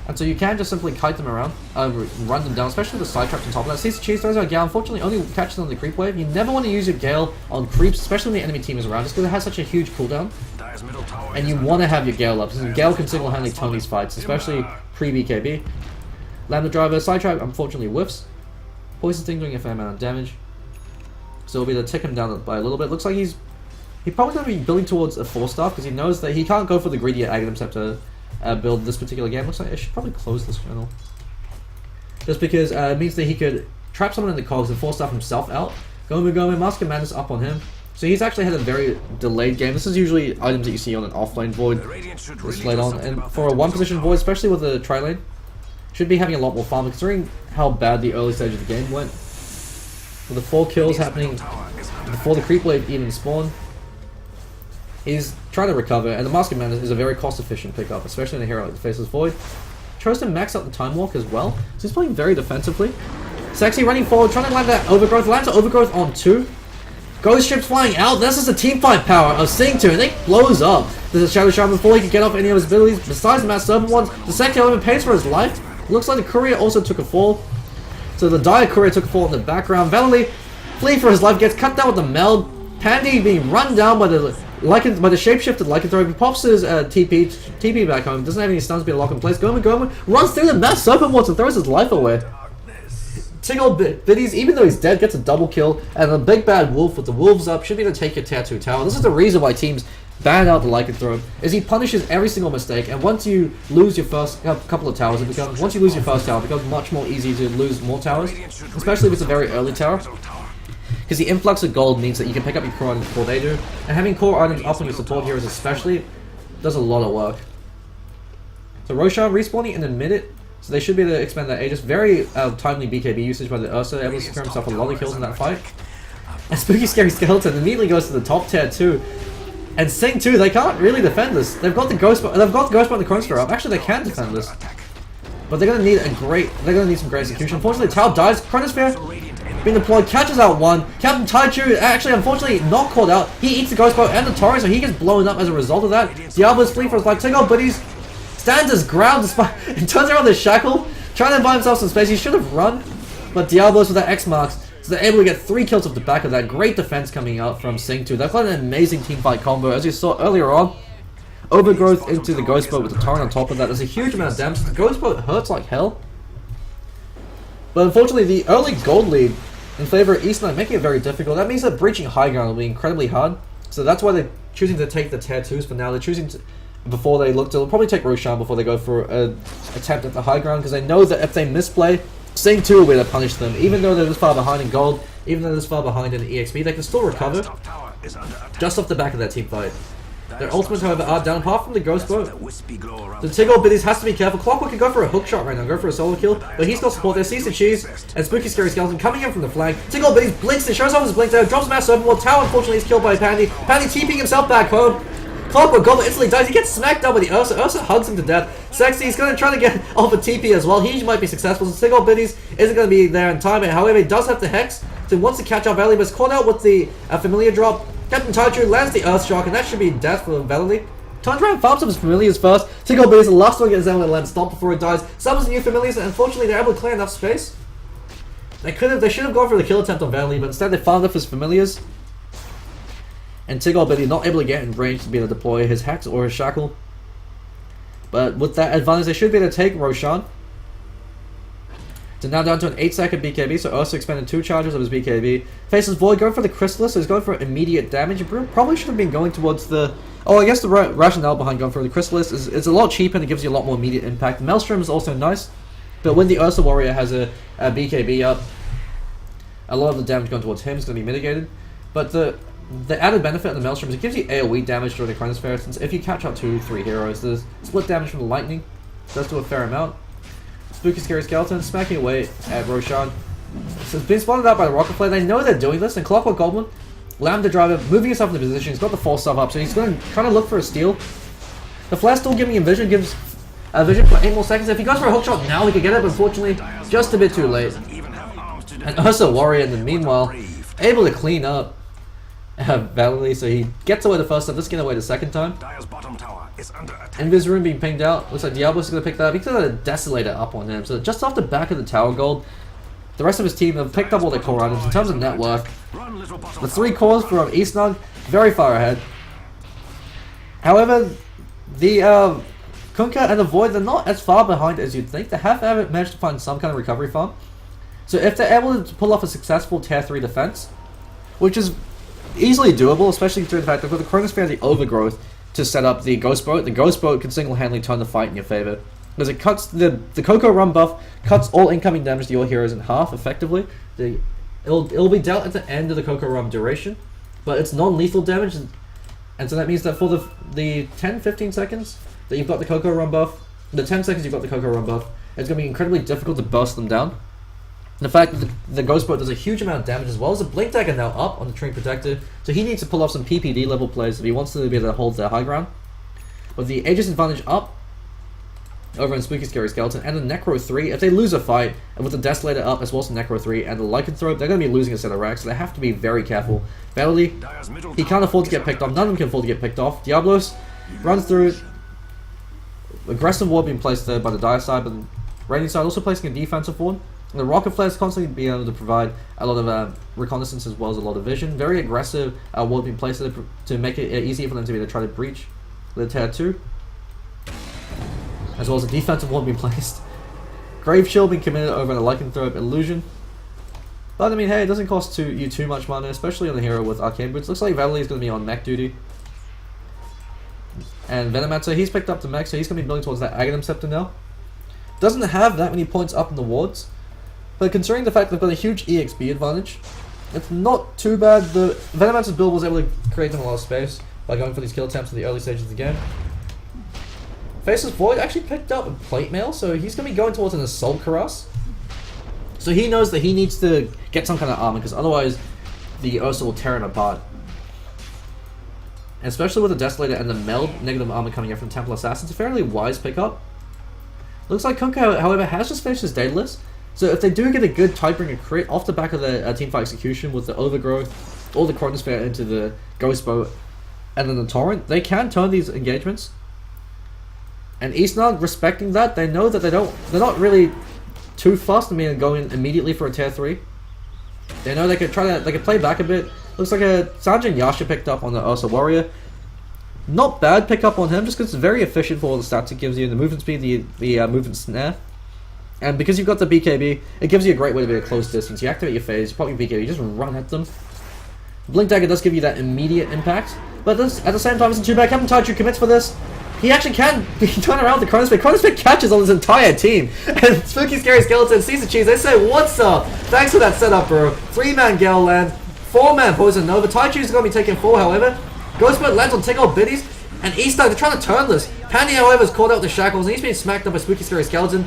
And so you can just simply kite them around, run them down, especially the side traps on top of that. Sees Cheese throws out Gale, unfortunately only catches on the creep wave. You never want to use your Gale on creeps, especially when the enemy team is around, just because it has such a huge cooldown. And you want to have your Gale up, because Gale can single-handedly turn these fights, especially pre-BKB. Lambda Driver, side trap unfortunately whiffs. Poison Sting doing a fair amount of damage. So it'll be to tick him down by a little bit. Looks like he's probably going to be building towards a 4-star, because he knows that he can't go for the greedy Aghanim Scepter build this particular game. Looks like I should probably close this channel. Just because it means that he could trap someone in the cogs and 4-star himself out. Gomu, Mask of Madness up on him. So he's actually had a very delayed game. This is usually items that you see on an offlane void displayed on. And for a 1-position void, especially with the tri-lane, should be having a lot more fun considering how bad the early stage of the game went. With the 4 kills happening before the creep wave even spawned. He's trying to recover, and the Mask of Madness is a very cost-efficient pickup, especially in a hero like the Faceless Void. Chose to max out the Time Walk as well, so he's playing very defensively. Sexy running forward, trying to land that Overgrowth. Lands an Overgrowth on 2. Ghost Ship's flying out. This is the teamfight power of SINGTO, and it blows up. There's a Shadow Shaman before he can get off any of his abilities. Besides the Mass Serpent ones, the second element pays for his life. Looks like the Courier also took a fall. So the Dire Courier took a fall in the background. Valiantly fleeing for his life, gets cut down with the meld. Pandy being run down by the shapeshifted Lycanthrope. He pops his TP back home. Doesn't have any stuns to be locked in place. Gomu runs through the Mass Serpent once and throws his life away. Single Biddies, even though he's dead, gets a double kill. And the big bad wolf with the wolves up should be able to take your Tattoo Tower. This is the reason why teams ban out the Lycanthrope, is he punishes every single mistake, and once you lose your first couple of towers, once you lose your first tower, it becomes much more easy to lose more towers, especially if it's a very early tower. Because the influx of gold means that you can pick up your core items before they do, and having core items up on your support heroes especially does a lot of work. So Roshan respawning in a minute, so they should be able to expand that Aegis. Very timely BKB usage by the Ursa, able to secure himself a lot of kills in that fight. And Spooky Scary Skeleton immediately goes to the top tier 2. And SINGTO, they can't really defend this. They've got the Ghost and the Chronosphere up. Actually, they can defend this. But they're gonna need some great execution. Unfortunately, Tau dies. Chronosphere being deployed, catches out one. Captain Taichu, actually, unfortunately, not caught out. He eats the Ghost Bow and the Torrent, so he gets blown up as a result of that. Diablo's fleeing for his life. Take out Buddies. Stands his ground despite and turns around the shackle, trying to buy himself some space. He should have run, but Diablos with that X marks, so they're able to get 3 kills off the back of that. Great defense coming out from SINGTO. They've got an amazing teamfight combo, as you saw earlier on. Overgrowth into the Ghost Boat with the Torrent on top of that. There's a huge amount of damage. The Ghost Boat hurts like hell. But unfortunately, the early gold lead in favor of eSnug, making it very difficult. That means that breaching high ground will be incredibly hard. So that's why they're choosing to take the tier 2s for now. They're choosing to, before they look to, they'll probably take Roshan before they go for an attempt at the high ground, because they know that if they misplay, SINGTO will be able to punish them. Even though they're this far behind in gold, even though they're this far behind in EXP, they can still recover just off the back of that team fight. Their ultimates, however, are down, apart from the Ghost Boat. The Tiggle Biddies has to be careful. Clockwork can go for a hook shot right now, go for a solo kill, but he's got support there. Sees the cheese, and Spooky Scary Skeleton coming in from the flank. Tiggle Biddies blinks and shows off his blink there, drops mass open wall. Tower unfortunately is killed by Pandy. Pandy TPing himself back home. Clockwork Goblin instantly dies. He gets smacked down by the Ursa. Ursa hugs him to death. Sexy, he's going to try to get off a TP as well. He might be successful. So Tiggle Biddies isn't going to be there in time. However, he does have the Hex, so he wants to catch up Valley, but is caught out with the Familiar drop. Captain Taichu lands the Earth Shock, and that should be death for Valley. Turns around, farms up his Familiars first. Tiggle Biddies, the last one gets down with a land stomp before it dies. Summons new Familiars, and unfortunately they're able to clear enough space. They should have gone for the kill attempt on Valley, but instead they farmed up his Familiars. And Tiggle Biddy not able to get in range to be able to deploy his Hex or his Shackle. But with that advantage, they should be able to take Roshan. So now down to an 8-second BKB, so Ursa expended 2 charges of his BKB. Faceless Void going for the Chrysalis, so he's going for immediate damage. Probably should have been going towards the... Oh, I guess the rationale behind going for the Chrysalis is it's a lot cheaper and it gives you a lot more immediate impact. Maelstrom is also nice, but when the Ursa Warrior has a BKB up, a lot of the damage going towards him is going to be mitigated. But the added benefit of the Maelstrom is it gives you AoE damage during the Chronosphere, since if you catch out 2-3 heroes, the split damage from the Lightning does do a fair amount. Spooky Scary Skeleton smacking away at Roshan. So it's been spotted out by the Rocket Flare. They know they're doing this, and Clockwork Goblin, Lambda Driver, moving himself into position. He's got the false stuff up, so he's going to try to look for a steal. The Flare still giving him vision, gives vision for 8 more seconds. If he goes for a hook shot now, he could get it, but unfortunately, just a bit too late. And Ursa Warrior, in the meanwhile, able to clean up Valley, so he gets away the first time, just getting away the second time. Invis Rune being pinged out. Looks like Diablos is going to pick that up. He's got a Desolator up on him, so just off the back of the Tower Gold, the rest of his team have picked up all their core items. In terms of net worth, the 3 cores from eSnug, very far ahead. However, the Kunkka and the Void, they're not as far behind as you'd think. They have managed to find some kind of recovery farm. So if they're able to pull off a successful tier 3 defense, which is easily doable, especially considering the fact that with the Chronosphere and the Overgrowth to set up the Ghost Boat can single-handedly turn the fight in your favor. Because it cuts the Coco Run buff, cuts all incoming damage to your heroes in half effectively. It'll be dealt at the end of the Coco Run duration, but it's non-lethal damage, and so that means that for the 10-15 seconds that you've got the Coco Run buff, the 10 seconds you've got the Coco Run buff, it's going to be incredibly difficult to burst them down. The fact that the Ghost Boat does a huge amount of damage as well as the Blink Dagger now up on the Treant Protector, so he needs to pull off some PPD level plays if he wants to be able to hold their high ground. With the Aegis advantage up over in Spooky Scary Skeleton and the Necro 3, if they lose a fight, and with the Desolator up as well as the Necro 3 and the Lycanthrope, they're going to be losing a set of racks, so they have to be very careful. Valley, he can't afford to get picked off, none of them can afford to get picked off. Diablos runs through, aggressive ward being placed there by the Dire side, but the Radiant side also placing a defensive ward. And the Rocket Flare is constantly being able to provide a lot of reconnaissance as well as a lot of vision. Very aggressive ward being placed there to make it easier for them to be able to try to breach the tier 2. As well as a defensive ward being placed. Grave Shield being committed over the Lycanthrope Illusion. But I mean, hey, it doesn't cost you too much money, especially on a hero with Arcane Boots. Looks like Valley is going to be on mech duty. And Venomancer, he's picked up the mech, so he's going to be building towards that Aghanim Scepter now. Doesn't have that many points up in the wards. But considering the fact they've got a huge EXP advantage, it's not too bad. The Venomancer's build was able to create them a lot of space by going for these kill attempts in the early stages of the game. Faceless Void actually picked up a plate mail, so he's going to be going towards an Assault Cuirass. So he knows that he needs to get some kind of armor, because otherwise the Ursa will tear him apart. And especially with the Desolator and the Meld negative armor coming in from Templar Assassins, it's a fairly wise pickup. Looks like Kunkka, however, has just finished his Daedalus. So if they do get a good Tidebringer crit off the back of the teamfight execution with the Overgrowth, or the Chronosphere into the Ghost Boat, and then the Torrent, they can turn these engagements. And eSnug, respecting that, they know that they're not really too fussed. I mean, going immediately for a tier 3. They know they could play back a bit. Looks like a Sanjin Yasha picked up on the Ursa Warrior. Not bad pick up on him, just because it's very efficient for all the stats it gives you, the movement speed, the movement snare. And because you've got the BKB, it gives you a great way to be at close distance. You activate your phase, you pop your BKB, you just run at them. Blink Dagger does give you that immediate impact, but this, at the same time, isn't too bad. Captain Taichu commits for this. He actually can turn around the Chronosphere. Chronosphere catches on his entire team. And Spooky Scary Skeleton sees the cheese. They say, what's up? Thanks for that setup, bro. 3-man Gale land, 4-man Poison Nova. Taichu's going to be taking 4, however. Ghostbird lands on Tickle Biddies. And eSnug, they're trying to turn this. Pandy, however, is caught out with the shackles, and he's being smacked up by Spooky Scary Skeleton.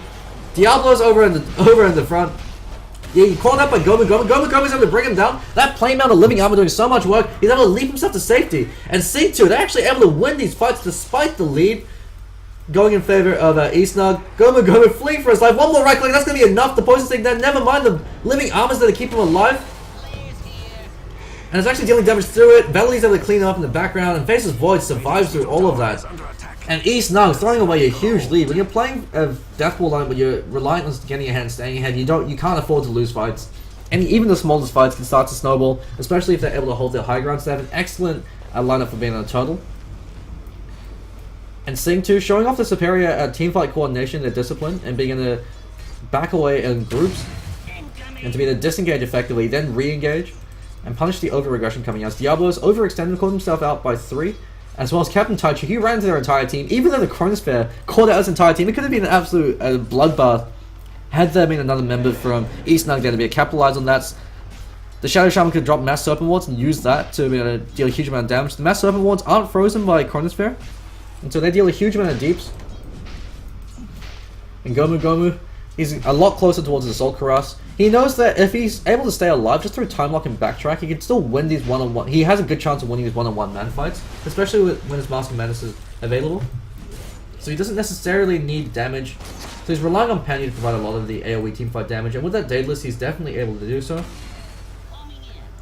Diablo's over in the front. Yeah, he caught up by Goblin. Goblin's able to bring him down. That Playmount of Living Armor doing so much work. He's able to leap himself to safety. And SINGTO, they're actually able to win these fights despite the lead. Going in favor of eSnug. Goblin fleeing for his life. One more right click, that's going to be enough. The Poison Stick then, never mind the Living Armors that keep him alive. And it's actually dealing damage through it. Velaly's able to clean up in the background. And Faceless Void survives through all of that. And eSnug throwing away a huge lead. When you're playing a Deathball line, but you're reliant on getting ahead and staying ahead, you can't afford to lose fights. And even the smallest fights can start to snowball, especially if they're able to hold their high ground. So they have an excellent lineup for being on a turtle. And SINGTO showing off the superior teamfight coordination, their discipline, and being able to back away in groups, and to be able to disengage effectively, then re-engage, and punish the over-aggression coming out. Diablo's overextended, caught himself out by 3. As well as Captain Taichu, he ran into their entire team. Even though the Chronosphere caught out his entire team, it could have been an absolute bloodbath had there been another member from eSnug there to be able to capitalize on that. The Shadow Shaman could drop Mass Serpent Wards and use that to be able to deal a huge amount of damage. The Mass Serpent Wards aren't frozen by Chronosphere, and so they deal a huge amount of deeps. And Gomu, he's a lot closer towards the Assault Cuirass. He knows that if he's able to stay alive just through time lock and backtrack, he can still win these one-on-one. He has a good chance of winning these one-on-one man fights, especially when his Mask of Menace is available. So he doesn't necessarily need damage. So he's relying on Pandy to provide a lot of the AoE teamfight damage, and with that Daedalus, he's definitely able to do so.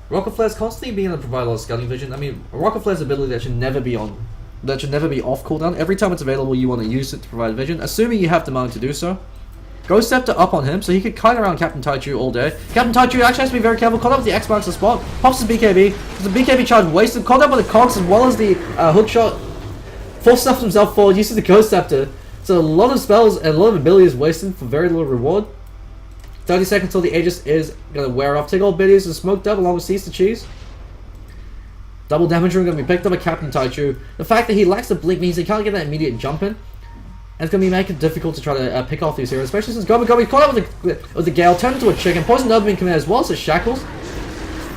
Rocket Flare's constantly being able to provide a lot of scouting vision. I mean, Rocket Flare's ability that should never be off cooldown. Every time it's available, you want to use it to provide vision, assuming you have the money to do so. Ghost Scepter up on him, so he could kite around Captain Taichu all day. Captain Taichu actually has to be very careful. Caught up with the X marks the spot. Pops his BKB. The BKB charge wasted. Caught up with the Cogs as well as the hook shot. Force stuffs himself forward. Uses the Ghost Scepter. So a lot of spells and a lot of abilities wasted for very little reward. 30 seconds till the Aegis is going to wear off. Take all biddies and smoked up along with Seize the Cheese. Double damage room going to be picked up by Captain Taichu. The fact that he lacks the blink means he can't get that immediate jump in. And it's going to be making it difficult to try to pick off these heroes, especially since Goblin caught up with the Gale, turned into a chicken, Poison Nova being committed as well as the Shackles.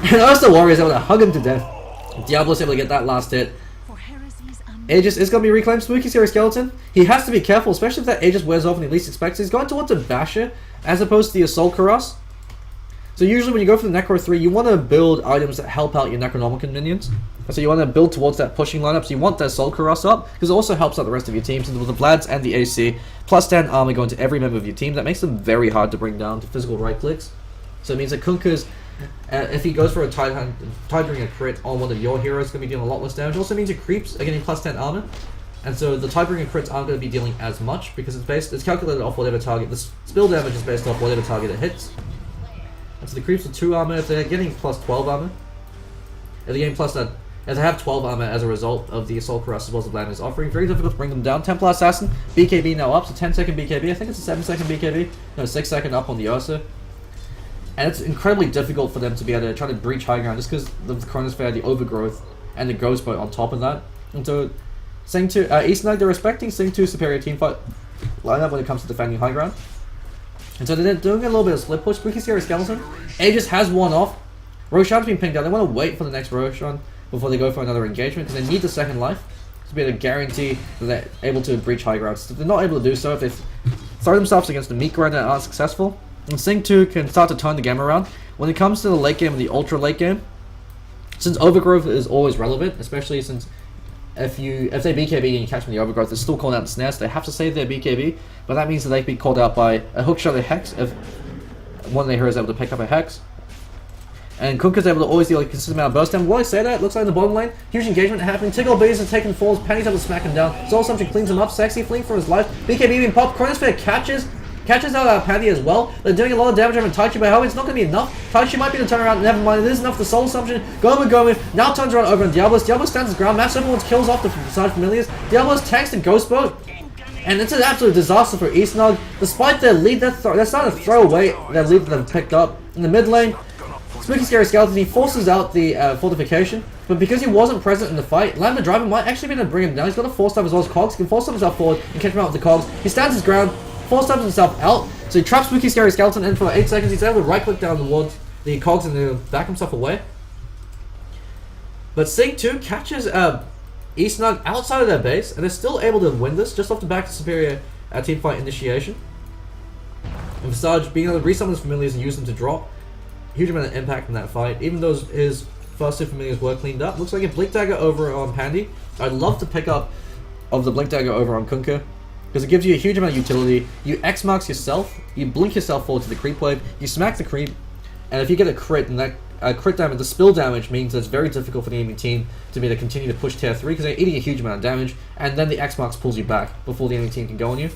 And Ursa Warrior is able to hug him to death. Diablo's able to get that last hit. Aegis is going to be reclaimed. Spooky Scary Skeleton. He has to be careful, especially if that Aegis wears off when he least expects it. He's going towards a Basher as opposed to the Assault Cuirass. So usually when you go for the Necro 3, you want to build items that help out your Necronomicon minions. So you want to build towards that pushing lineup, so you want that Assault Cuirass up, because it also helps out the rest of your team. So with the Vlads and the AC, plus 10 armor going to every member of your team, that makes them very hard to bring down to physical right clicks. So it means that Kunkka's, if he goes for a Tidering a crit on one of your heroes, going to be dealing a lot less damage. It also means it creeps are getting plus 10 armor. And so the Tidering crits aren't going to be dealing as much, because it's calculated off whatever target. The spill damage is based off whatever target it hits. And so the creeps with 2 armor, if they're getting plus 12 armor, if they're getting plus that, if they have 12 armor as a result of the Assault Cuirass as well as the Bland is offering, very difficult to bring them down. Templar Assassin, BKB now up, so 10 second BKB, I think it's a 7 second BKB, no 6 second up on the Ursa. And it's incredibly difficult for them to be able to try to breach high ground just because of the Chronosphere, the Overgrowth, and the Ghost Boat on top of that. And so SINGTO, eSnug, they're respecting SINGTO's superior teamfight lineup when it comes to defending high ground. And so they're doing a little bit of split push. Spooky Scary Skeleton. Aegis has one off. Roshan's been pinged out. They want to wait for the next Roshan before they go for another engagement because they need the second life to be able to guarantee that they're able to breach high ground. So if they're not able to do so, if they throw themselves against the meat grind and aren't successful, and SINGTO can start to turn the game around. When it comes to the late game and the ultra late game, since Overgrowth is always relevant, especially since if they BKB and you catch them in the Overgrowth, they're still called out in snares, so they have to save their BKB, but that means that they can be called out by a hookshot or Hex if one of their heroes is able to pick up a Hex. And Kunkka's able to always deal a consistent amount of burst damage. While I say that, it looks like in the bottom lane, huge engagement happening. Tickle Bees are taking falls, Penny's able to smack him down. Soul Assumption cleans him up, Sexy fleeing for his life. BKB being popped, Chronosphere catches out Paddy as well. They're doing a lot of damage on Taichu, but however, it's not going to be enough. Taichu might be able to turn around, never mind, it is enough. The Soul Assumption, Goblin, now turns around over on Diablos. Diablos stands his ground, Mass Everyone's kills off the Visage Familiars. Diablos tanks the Ghost Boat. And it's an absolute disaster for eSnug. Despite their lead, they're starting to throw away their lead that they've picked up. In the mid lane, Spooky Scary Skeleton, he forces out the fortification, but because he wasn't present in the fight, Lambda Driver might actually be able to bring him down. He's got a 4-stab as well as Cogs. He can 4-stab himself forward and catch him out with the Cogs. He stands his ground, 4-stabs himself out, so he traps Spooky Scary Skeleton in for 8 seconds. He's able to right-click down towards the Cogs and then back himself away. But SINGTO catches eSnug outside of their base, and they're still able to win this just off the back of superior teamfight initiation. And Visage being able to resummon his familiars and use them to drop. Huge amount of impact in that fight. Even though his first 2 familiars were cleaned up. Looks like a Blink Dagger over on Pandy. I'd love to pick up of the Blink Dagger over on Kunkka, because it gives you a huge amount of utility. You X-marks yourself, you blink yourself forward to the creep wave, you smack the creep, and if you get a crit, and that crit damage, the spill damage means that it's very difficult for the enemy team to be able to continue to push tier 3 because they're eating a huge amount of damage, and then the X-marks pulls you back before the enemy team can go on you.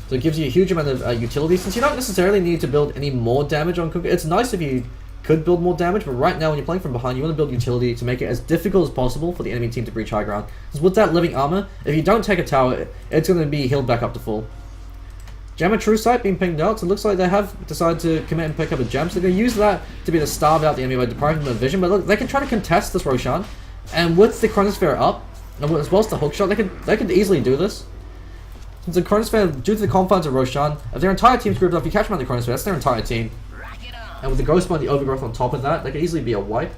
So it gives you a huge amount of utility, since you don't necessarily need to build any more damage on Kunkka. It's nice if you could build more damage, but right now when you're playing from behind, you want to build utility to make it as difficult as possible for the enemy team to breach high ground. Because with that living armor, if you don't take a tower, it's going to be healed back up to full. Gem True Sight being pinged out, so it looks like they have decided to commit and pick up a gem, so they're going to use that to be able to starve out the enemy by depriving them of vision. But look, they can try to contest this Roshan, and with the Chronosphere up, and as well as the hookshot, they could easily do this. Since the Chronosphere, due to the confines of Roshan, if their entire team's grouped up, if you catch them on the Chronosphere, that's their entire team. And with the Ghost Bond, the Overgrowth on top of that, they could easily be a wipe.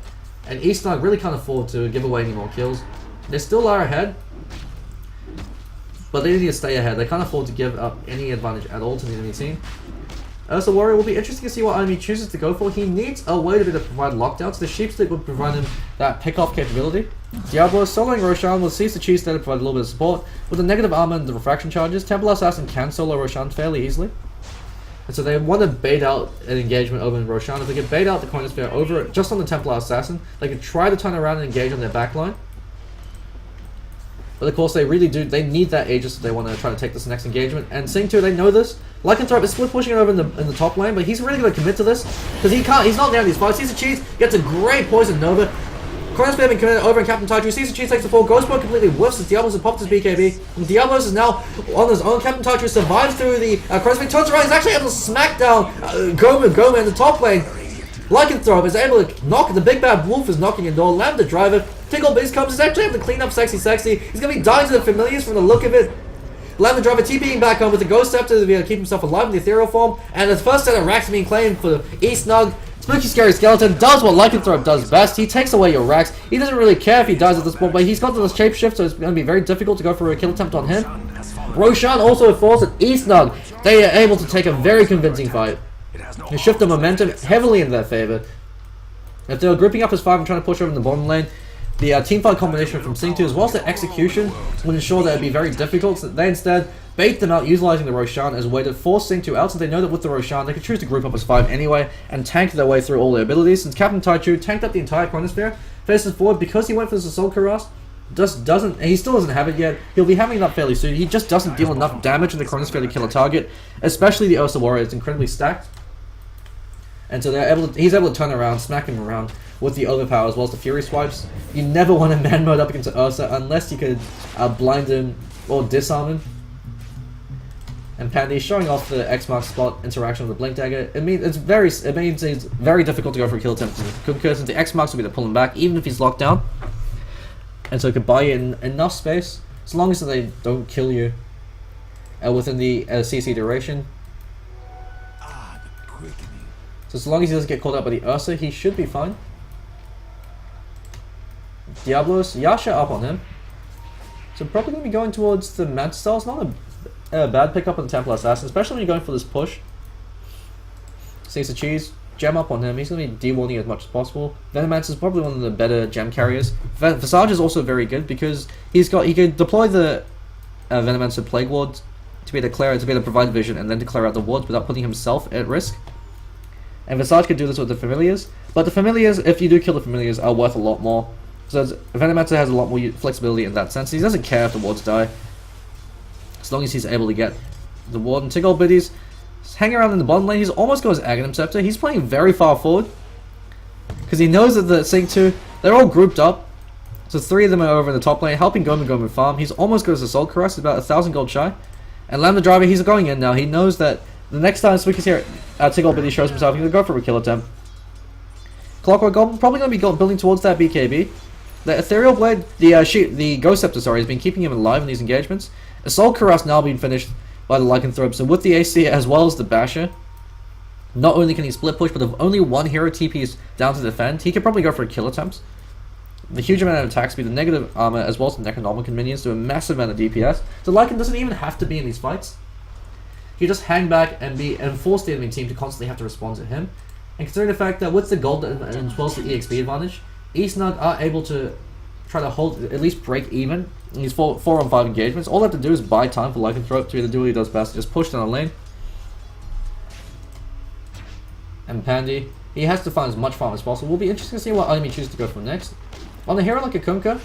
And eSnug really can't afford to give away any more kills. They still are ahead, but they need to stay ahead. They can't afford to give up any advantage at all to the enemy team. Ursa Warrior will be interesting to see what enemy chooses to go for. He needs a way to be able to provide lockdowns. So the Sheepstick would provide him that pick-off capability. Diablo soloing Roshan will cease the cheese there to provide a little bit of support. With the negative armor and the refraction charges, Templar Assassin can solo Roshan fairly easily. And so they want to bait out an engagement over in Roshan. If they could bait out the Chronosphere over just on the Templar Assassin, they could try to turn around and engage on their backline. But of course they really do, they need that Aegis if they want to try to take this next engagement. And SINGTO, they know this. Lycanthrope is split pushing it over in the top lane, but he's really going to commit to this. Because he's not down these fights. Sees the cheese, gets a great poison Nova. Chronosphere being committed over in Captain Taichu. Sees the cheese, takes the fall. Ghostbone completely whiffs as Diablos has popped his BKB. And Diablos is now on his own. Captain Taichu survives through the Chronosphere, turns around, he's actually able to smack down Goma in the top lane. Lycanthrope is able to knock, the big bad wolf is knocking in door. Lambda Driver, Tickle Biz comes, he's actually able to clean up Sexy. He's going to be dying to the familiars from the look of it. Lambda Driver TPing back on with the Ghost Scepter to be able to keep himself alive in the ethereal form. And the first set of racks being claimed for eSnug. Spooky Scary Skeleton does what Lycanthrope does best. He takes away your racks. He doesn't really care if he dies at this point, but he's got this shapeshift, so it's going to be very difficult to go for a kill attempt on him. Roshan also falls at eSnug. They are able to take a very convincing fight. They shift the momentum heavily in their favor. If they were grouping up as 5 and trying to push over in the bottom lane, the teamfight combination from SINGTO as well as their execution would ensure that it would be very difficult. So they instead bait them out, utilizing the Roshan as a way to force SINGTO out, since they know that with the Roshan they could choose to group up as 5 anyway and tank their way through all their abilities. Since Captain Taichu tanked up the entire Chronosphere, faces forward because he went for this Assault Cuirass, he still doesn't have it yet. He'll be having that fairly soon. He just doesn't deal enough damage in the Chronosphere to kill a target, especially the Ursa Warrior. It's incredibly stacked. And so he's able to turn around, smack him around with the overpower as well as the Fury Swipes. You never want to man mode up against Ursa unless you could blind him or disarm him. And Pandy showing off the X marks spot interaction with the Blink Dagger. It means it's very difficult to go for a kill attempt with Kunkka, since the X marks will be to pull him back even if he's locked down. And so it could buy you enough space, as long as they don't kill you within the CC duration. So as long as he doesn't get caught out by the Ursa, he should be fine. Diablos, Yasha up on him. So probably going to be going towards the Mantis style. It's not a bad pickup on the Templar Assassin, especially when you're going for this push. Sees the cheese, gem up on him. He's going to be D1ing as much as possible. Venomancer is probably one of the better gem carriers. Visage is also very good because he can deploy the Venomancer Plague Ward to be able to clear it, to be able to provide vision, and then to clear out the wards without putting himself at risk. And Visage could do this with the Familiars, but the Familiars, if you do kill the Familiars, are worth a lot more. So Venomancer has a lot more flexibility in that sense. He doesn't care if the wards die, as long as he's able to get the ward. And Tickle Biddies hang around in the bottom lane. He's almost got his Aghanim Scepter. He's playing very far forward because he knows that the SINGTO, they're all grouped up. So 3 of them are over in the top lane, helping Goblin farm. He's almost got his Assault Caress, about 1,000 gold shy. And Lambda Driver, he's going in now. He knows that the next time Squeaky's here, Tiggle Bitty shows himself, he's going to go for a kill attempt. Clockwork Goblin probably going to be building towards that BKB. The Ethereal Blade, the Ghost Scepter, sorry, has been keeping him alive in these engagements. Assault Caress now being finished by the Lycanthrope. So with the AC as well as the Basher, not only can he split push, but if only one hero TPs down to defend, he could probably go for a kill attempt. The huge amount of attack speed, the negative armor, as well as the Necronomicon minions do a massive amount of DPS. So Lycan doesn't even have to be in these fights. He just hang back and force the enemy team to constantly have to respond to him. And considering the fact that with the gold and as well as the EXP advantage, eSnug are able to try to hold, at least break even in these 4-on-5 engagements. All they have to do is buy time for Lycanthrope to either do what he does best, just push down the lane. And Pandy, he has to find as much farm as possible. Will be interesting to see what enemy chooses to go for next. On a hero like a Kunkka,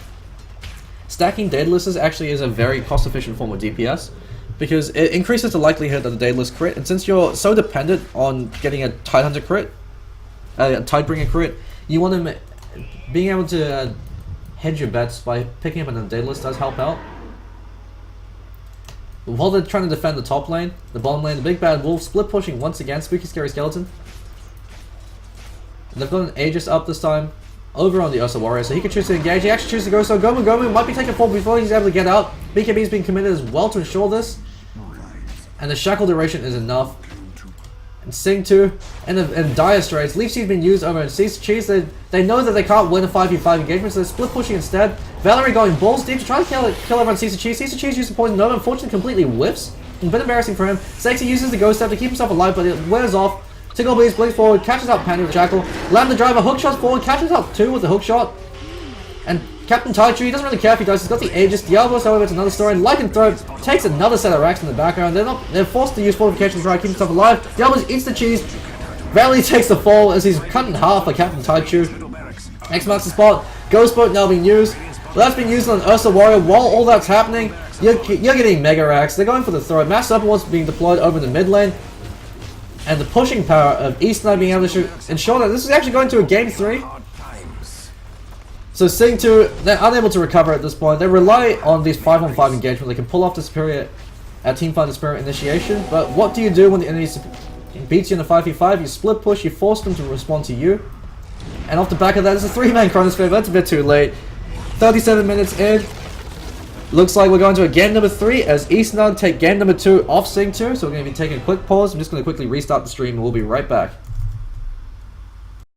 stacking Daedalus actually is a very cost-efficient form of DPS, because it increases the likelihood of the Daedalus crit, and since you're so dependent on getting a Tidehunter crit, a Tidebringer crit, you want to being able to hedge your bets by picking up on the Daedalus does help out. But while they're trying to defend the top lane, the bottom lane, the big bad wolf split pushing once again, Spooky Scary Skeleton. They've got an Aegis up this time, over on the Ursa Warrior, so he can choose to engage. He actually chooses to go, so Goblin might be taking fall before he's able to get out. BKB's been committed as well to ensure this. And the shackle duration is enough. And SINGTO and Dire Straits. Leaf Seed's been used over in Cease Cheese. They know that they can't win a 5v5 engagement, so they're split pushing instead. Valerie going balls deep to try to kill everyone Cease Cheese. Cease Cheese uses Poison Nova, unfortunately completely whiffs. A bit embarrassing for him. Sexy uses the Ghost Step to keep himself alive, but it wears off. Tickle Bleeds blinks forward, catches out Pandy with the Shackle. Lambda Driver hook shots forward, catches out 2 with the hook shot. And Captain Taichu, he doesn't really care if he does, he's got the Aegis. Diablos, however, it's another story. And Lycanthrope takes another set of racks in the background. They're forced to use fortification to try to keep himself alive. Diablos eats the cheese. Rally takes the fall as he's cut in half by Captain Taichu. X marks the spot. Ghost Boat now being used. Well, that's been used on Ursa Warrior. While all that's happening, you're getting Mega Racks. They're going for the throw. Mass Serpent was being deployed over in the mid lane. And the pushing power of eSnug being able to ensure that this is actually going to a game 3. So SINGTO, they're unable to recover at this point. They rely on these 5-on-5 engagement. They can pull off the superior teamfight, the superior initiation. But what do you do when the enemy beats you in a 5v5? You split push, you force them to respond to you. And off the back of that, it's a 3-man Chronosphere. That's a bit too late. 37 minutes in. Looks like we're going to a game number 3 as eSnug take game number 2 off SINGTO. So we're going to be taking a quick pause. I'm just going to quickly restart the stream and we'll be right back.